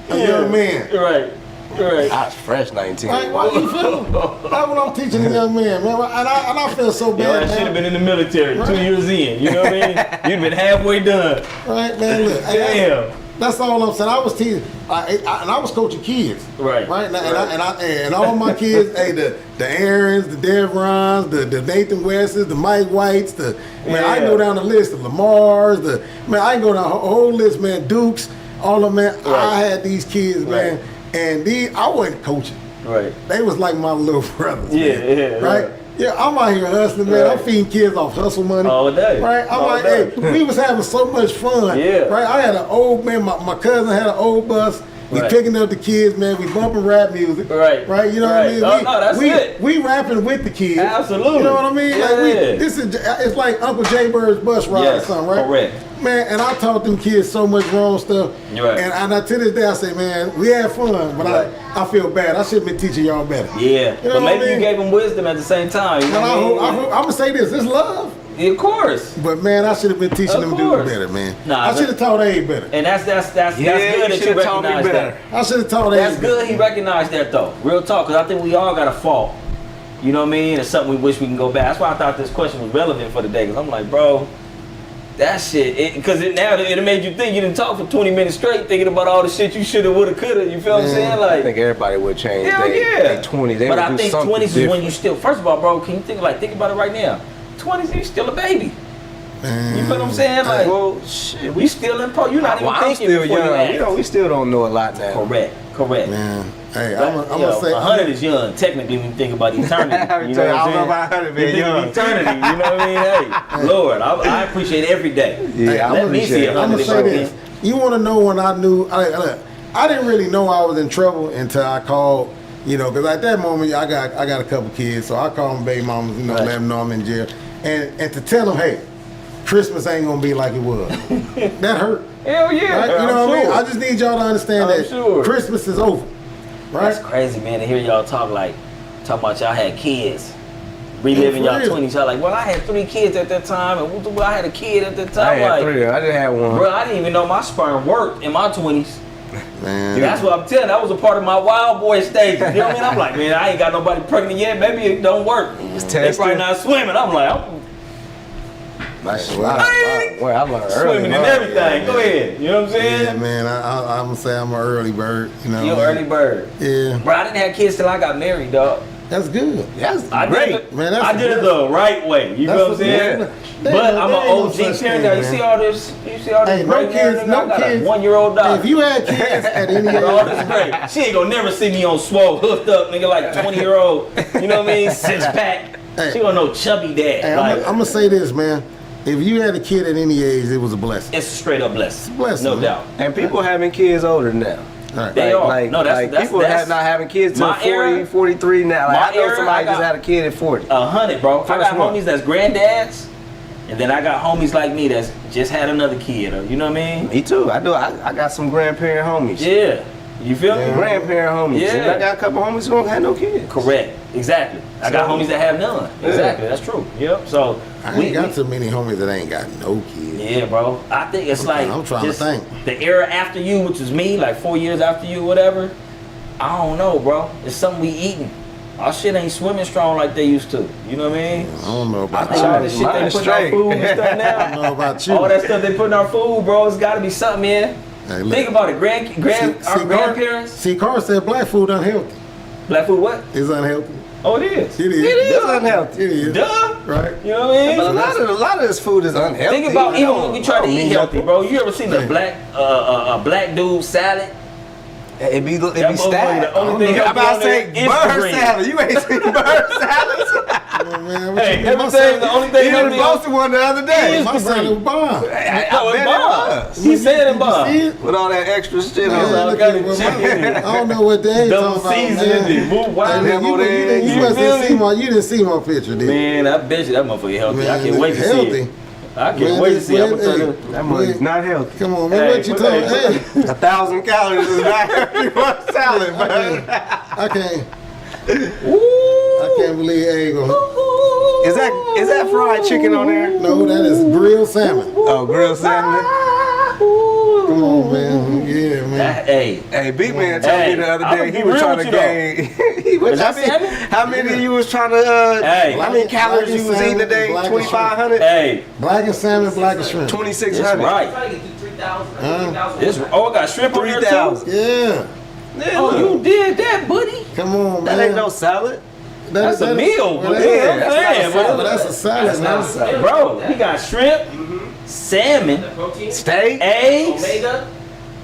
a young man. Right. I was fresh 19. Right, well, you feel me? That's what I'm teaching a young man, man. And I feel so bad, I should have been in the military 2 years in. You know what I mean? You'd been halfway done. Right, man, look. Damn. That's all I'm saying. I was teaching, and I was coaching kids. Right. Right. And all my kids, hey, the Aarons, the Devrons, the Nathan Wests, the Mike Whites, I can go down the list, the Lamars, I can go down a whole list, man. Dukes, all of them, man. Right. I had these kids, man, and I wasn't coaching. Right. They was like my little brothers. Yeah, man. yeah. Right? Yeah, I'm out here hustling, man. Right. I'm feeding kids off hustle money. All day. Right? I'm All like, day. hey, we was having so much fun. Yeah. Right? I had an old, man, my cousin had an old bus. We Right. picking up the kids, man. We bumping rap music. Right. Right? You know Right. what I mean? Oh, no, that's it. We rapping with the kids. Absolutely. You know what I mean? Yeah. Like it's like Uncle Jay Bird's bus ride Yes, or something, right? correct. Man, and I taught them kids so much wrong stuff. Right. And I, to this day, I say, man, we had fun, but Right. I feel bad. I should have been teaching y'all better. Yeah. You know But what maybe I mean? you gave them wisdom at the same time. You know And what I mean? I'm gonna say this: it's love. Yeah, of course. But man, I should have been teaching Of them course. dudes better, man. Nah, I should have taught Abe better. And that's Yeah, good that you should've taught me recognize better. that. I should have taught That's Abe good better. he recognized that though. Real talk, because I think we all got a fault. You know what I mean? It's something we wish we can go back. That's why I thought this question was relevant for the day, because I'm like, bro, that shit, because now it made you think. You didn't talk for 20 minutes straight thinking about all the shit you shoulda, woulda, coulda. You feel what I'm saying? I Like, think everybody would change. hell They yeah. 20. They but would I do think something 20s is different. when you still, first of all, bro, can you think about it right now? 20s, you still a baby. Man. You feel what I'm saying? Like, Well, shit. we still in pro. You're not even Well, I'm thinking still before you young. act. We still don't know a lot now. Correct. Man, hey, But, I'm you gonna know, say 100 is young, technically, when you think about eternity. You know what I don't know I'm about 100 saying? being You think young. of eternity, you know what I mean? Hey, Lord, I appreciate every day. Yeah, Let me see I'm 100 gonna if say I this. can. You want to know when I knew? I didn't really know I was in trouble until I called. You know, because at that moment I got a couple kids, so I called them baby mamas. You know, Right. let them know I'm in jail, and to tell them, hey, Christmas ain't gonna be like it was. That hurt. Hell yeah. Right? You know what I mean? I just need y'all to understand I'm that sure. Christmas is over. Right? That's crazy, man, to hear y'all talk about y'all had kids. Reliving Yeah, y'all for real. 20s. Y'all like, well, I had 3 kids at that time, and I had a kid at that time. I had like, 3. I didn't have one. bro, I didn't even know my sperm worked in my 20s. Man. That's what I'm telling you. That was a part of my wild boy stage. You know what I mean? I'm like, man, I ain't got nobody pregnant yet. Maybe it don't work. They tested. probably not swimming. I'm like, I'm Wow. I learned early. swimming and everything. Go ahead. You know what I'm saying? Yeah, man. I'm gonna say I'm an early bird. You know. You're what I an mean? early bird. Yeah, Bro, I didn't have kids till I got married, dog. that's good. That's I great. did it, Man, that's I did it the the right way. You know what I'm saying? Yeah. But I'm an There ain't no OG such parent thing, now. You man. see all this? You see all this Hey, no great hair, kids, nigga? no I got kids. a 1-year-old Hey, dog. if you had kids at any age, All this great. She ain't gonna never see me on swole, hooked up, nigga, like 20-year-old. You know what I mean? 6-pack. Hey. She gonna know chubby dad. hey, like, I'm gonna say this, man. If you had a kid at any age, it was a blessing. it's a straight up blessing. Blessing, No man. doubt. And people having kids older now. All right. They are. Like, No, that's people that's not having kids till my 40, era- 43 now. Like, my I know era, somebody I just got- had a kid at 40. 100, bro. I First got one. homies that's granddads, and then I got homies like me that's just had another kid. Or, you know what I mean? Me too. I do. I got some grandparent homies. Yeah. You feel me? Grandparent homies. Yeah. And I got a couple homies who don't have no kids. Correct. Exactly. I got So- homies that have none. Exactly. That's true. Yep. So I ain't got too many homies that ain't got no kids. yeah, bro. I think it's like I'm trying to just think. the era after you, which was me, like 4 years after you, whatever. I don't know, bro. It's something we eating. Our shit ain't swimming strong like they used to. You know what I mean? I don't know I about think all the you. shit they Mine put in our straight. food and stuff I now. don't know about you. All that stuff they put in our food, bro. It's got to be something, man. Hey, look. Think about it. Our grandparents. See, Carr said black food unhealthy. Black food, what? It's unhealthy. Oh, it is. It is. It is unhealthy. It is. Duh. Right. You know what I mean? But a lot of this food is unhealthy. Think about even when we try to I don't eat mean healthy, nothing. bro. You ever seen a black dude salad? It be That stacked. motherfucker, the only thing I'm about to healthy say on there is bird Instagram. salad. You ain't seen bird salads? Oh, man, what Hey, you- my everything, son- the only thing He healthy on posted one the other day. He My son was bomb. No, I it bet it bomb. was. He said it Did you bomb. see it? With all that extra shit Man, on all it. look kind at of what chicken my- in it. I don't know what they ain't Double talking about, seasoning man. and move Hey, wild. look, Double you eggs. must You feel have seen me? you didn't see my picture, did you? Man, I bet you that motherfucker healthy. I Man, can't wait to see healthy. it. I can't Man, wait to this see it. I'm man, gonna tell hey. you. That money's not healthy. Come on, man. Hey, What you but talking? hey, Hey, 1,000 calories is not healthy for a salad, man. I can't believe Egg. Is that fried chicken on there? No, that is grilled salmon. Oh, grilled salmon. Come on, man. Yeah, man. Hey, Hey, Big Man told me the other I'ma day be he was real trying with to you, gain. He was, Is that salmon? how many you was trying to? Hey. How many calories you was eating a day? Black and 2,500. hey, Black and salmon, black and shrimp. 2,600. that's right. Trying to get to 3,000. Huh? This, oh, I got shrimp on there too. 3,000. Yeah. Oh, you did that, buddy. Come on, man. That ain't no salad. That's a meal, well, but that- yeah, that's I'm not saying, a but That's a salad, man. salad. bro, he got shrimp, salmon, The protein, Steak. eggs. omega,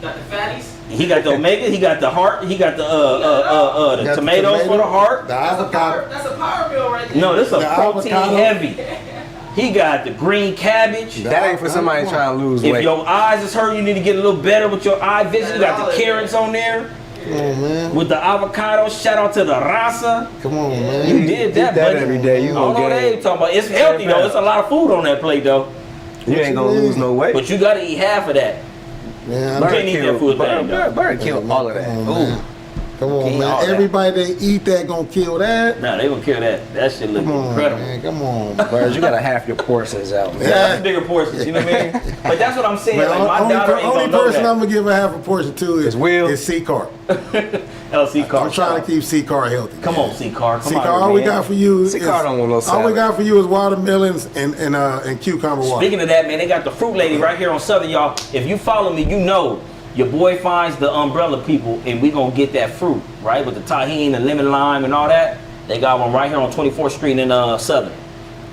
got the fatties. He got the omega. He got the heart. He got the tomatoes for the heart. The avocado. That's a power meal right there. No, this is a The protein avocado. heavy. He got the green cabbage. That ain't for somebody trying to lose If weight. your eyes is hurt, you need to get a little better with your eye vision. You got the carrots on there. Come on, man. With the avocado, shout out to the rasa. Come on, man. You did that, Eat that buddy. every day. You I don't gonna know what they gain. talking about. It's healthy though. It's a lot of food on that plate though. You ain't gonna lose no weight. But you gotta eat half of that. Man, You can't eat that food thing though. Bird kill all of that. Come on, man. Come on, Can't all man. that. Everybody that eat that gonna kill that. Nah, they gonna kill that. That shit look Come on, incredible. man. Come on. Bird, you gotta half your portions out, man. Yeah, that's bigger portions, you know what I mean? But that's what I'm saying. Man, Like my daughter ain't only gonna know person that. I'm gonna give a half a portion to is Will. Is C-Car. LC car. I'm trying to keep C-Car healthy. Come on, C-Car. Come C-Car, on, all we man. got for you is C-Car don't want no all we salad. got for you is watermelons and cucumber water. Speaking of that, man, they got the fruit lady right here on Southern, y'all. If you follow me, you know your boy finds the umbrella people, and we gonna get that fruit, right? With the tahini, the lemon lime, and all that. They got one right here on 24th Street in Southern.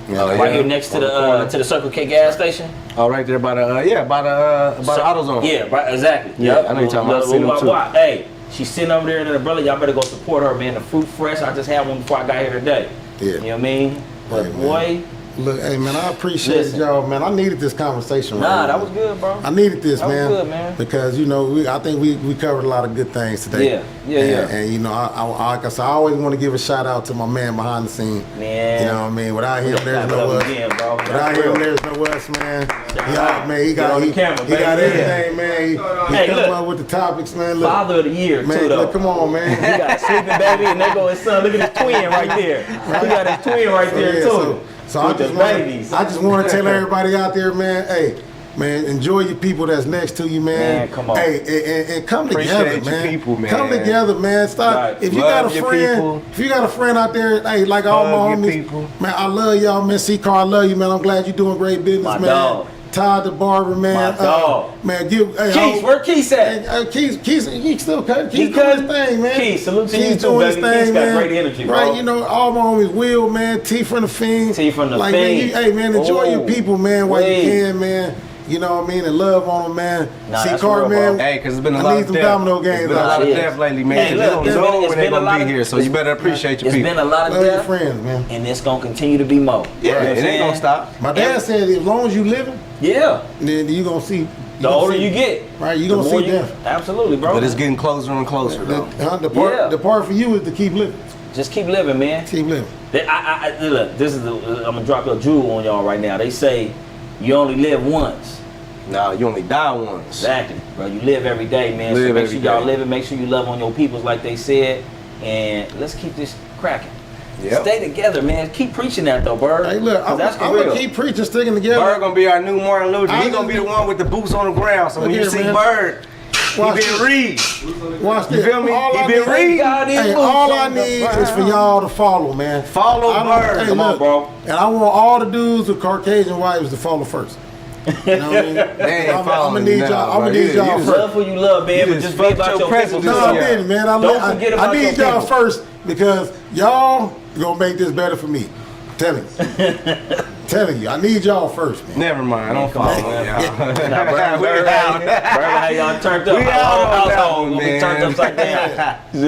Right here next to the Circle K gas station. Oh, right there by the by the AutoZone. Yeah, right, exactly. Yeah, Yep. I know you're talking about. I've seen them too. Hey, she's sitting over there in the umbrella. Y'all better go support her, man. The fruit fresh. I just had one before I got here today. Yeah. You know what I mean? But Hey, man. boy, Look, hey man, I appreciate Listen. y'all, man. I needed this conversation. nah, right that now. was good, bro. I needed this, That was man, good, man. because you know I think we covered a lot of good things today. Yeah. And you know, like I said, I always want to give a shout out to my man behind the scene. Man. You know what I mean? Without him, there's no Love us. again, bro. Without That's him, real. there's no us, man. out. Man, he Get on got the camera, he got baby. everything, man. He Hey, come look. up with the topics, man. Look, Father of the year, man, too, though. look, come on, He man. got a sleeping baby, and there go his son. Look at his twin right there. He got his twin right there, Yeah, too. So I With just the want babies. to tell everybody out there, man. Hey, man, enjoy your people that's next to you, man. Man, come on. Hey, and come Appreciate together, your man. people, man. Come together, man. Stop. Right. If you Love got a your friend, people. if you got a friend out there, hey, like all my Love your homies, people. man, I love y'all, man. C-Car, I love you, man. I'm glad you're doing great business, My man. dog. Todd the barber, man. My dog. Man, give. Hey, Keith, where Keith at? Keith, he still cut. He Keith doing cutting? his thing, man. Keith, salute to you Keith too, doing his baby. Keith's thing, got man. great energy, bro. Right, you know, all my homies, Will, man, T from the Fiend. T from the like, Fiend. Man, hey, man, enjoy your people, man, while Wait. you can, man. You know what I mean? And love on them, man. Nah, See, that's Car, real, man. bro. Hey, because it's been a I lot need of some death. domino It's games been a out lot of there. death lately, man. Hey, They look, don't it's know been- when it's they been a gonna lot be of- here, so you better appreciate your It's people. been a lot of Love your death, friends, man. and it's gonna continue to be more. Yeah, You know what I'm it ain't saying? gonna stop. My dad said as long as you living, Yeah. then you going to see. The older you get, Right, you the going to more see you. death. Absolutely, bro. But it's getting closer and closer, though. Yeah. The part for you is to keep living. Just keep living, man. Keep living. Look, this is I'm gonna drop a jewel on y'all right now. They say you only live once. Nah, you only die once. Exactly, bro. You live every day, man. Live so make every sure y'all day. live it. Make sure you love on your peoples like they said. And let's keep this cracking. Yep. Stay together, man. Keep preaching that though, Bird. Hey, look, 'Cause I'm that's going real. to keep preaching, sticking together. Bird gonna be our new Martin Luther. He I- gonna be the one with the boots on the ground. So when Look you here, see man. Bird, Watch he been this. read. Watch You this. feel me? All He I been need- read. God is Hey, boots all I on the need is for ground. y'all to follow, man. Follow I don't- Bird. hey, Come on, look, bro. And I want all the dudes with Caucasian wives to follow first. You know what I mean? ain't I'm following gonna need you now, y'all. I'm bro. gonna need You y'all just first. Love who you love, man, You but just just be fucked about your your president people. No, up. I didn't, man. Don't forget about I need your y'all people. first because y'all gonna make this better for me. I'm telling you. Telling you. I need y'all first, man. Never mind. I don't Come on, follow man. y'all. Nah, Bird, We Bird, out. how y'all turned up. We Our out on that household one, will be turned man. upside down. Yeah.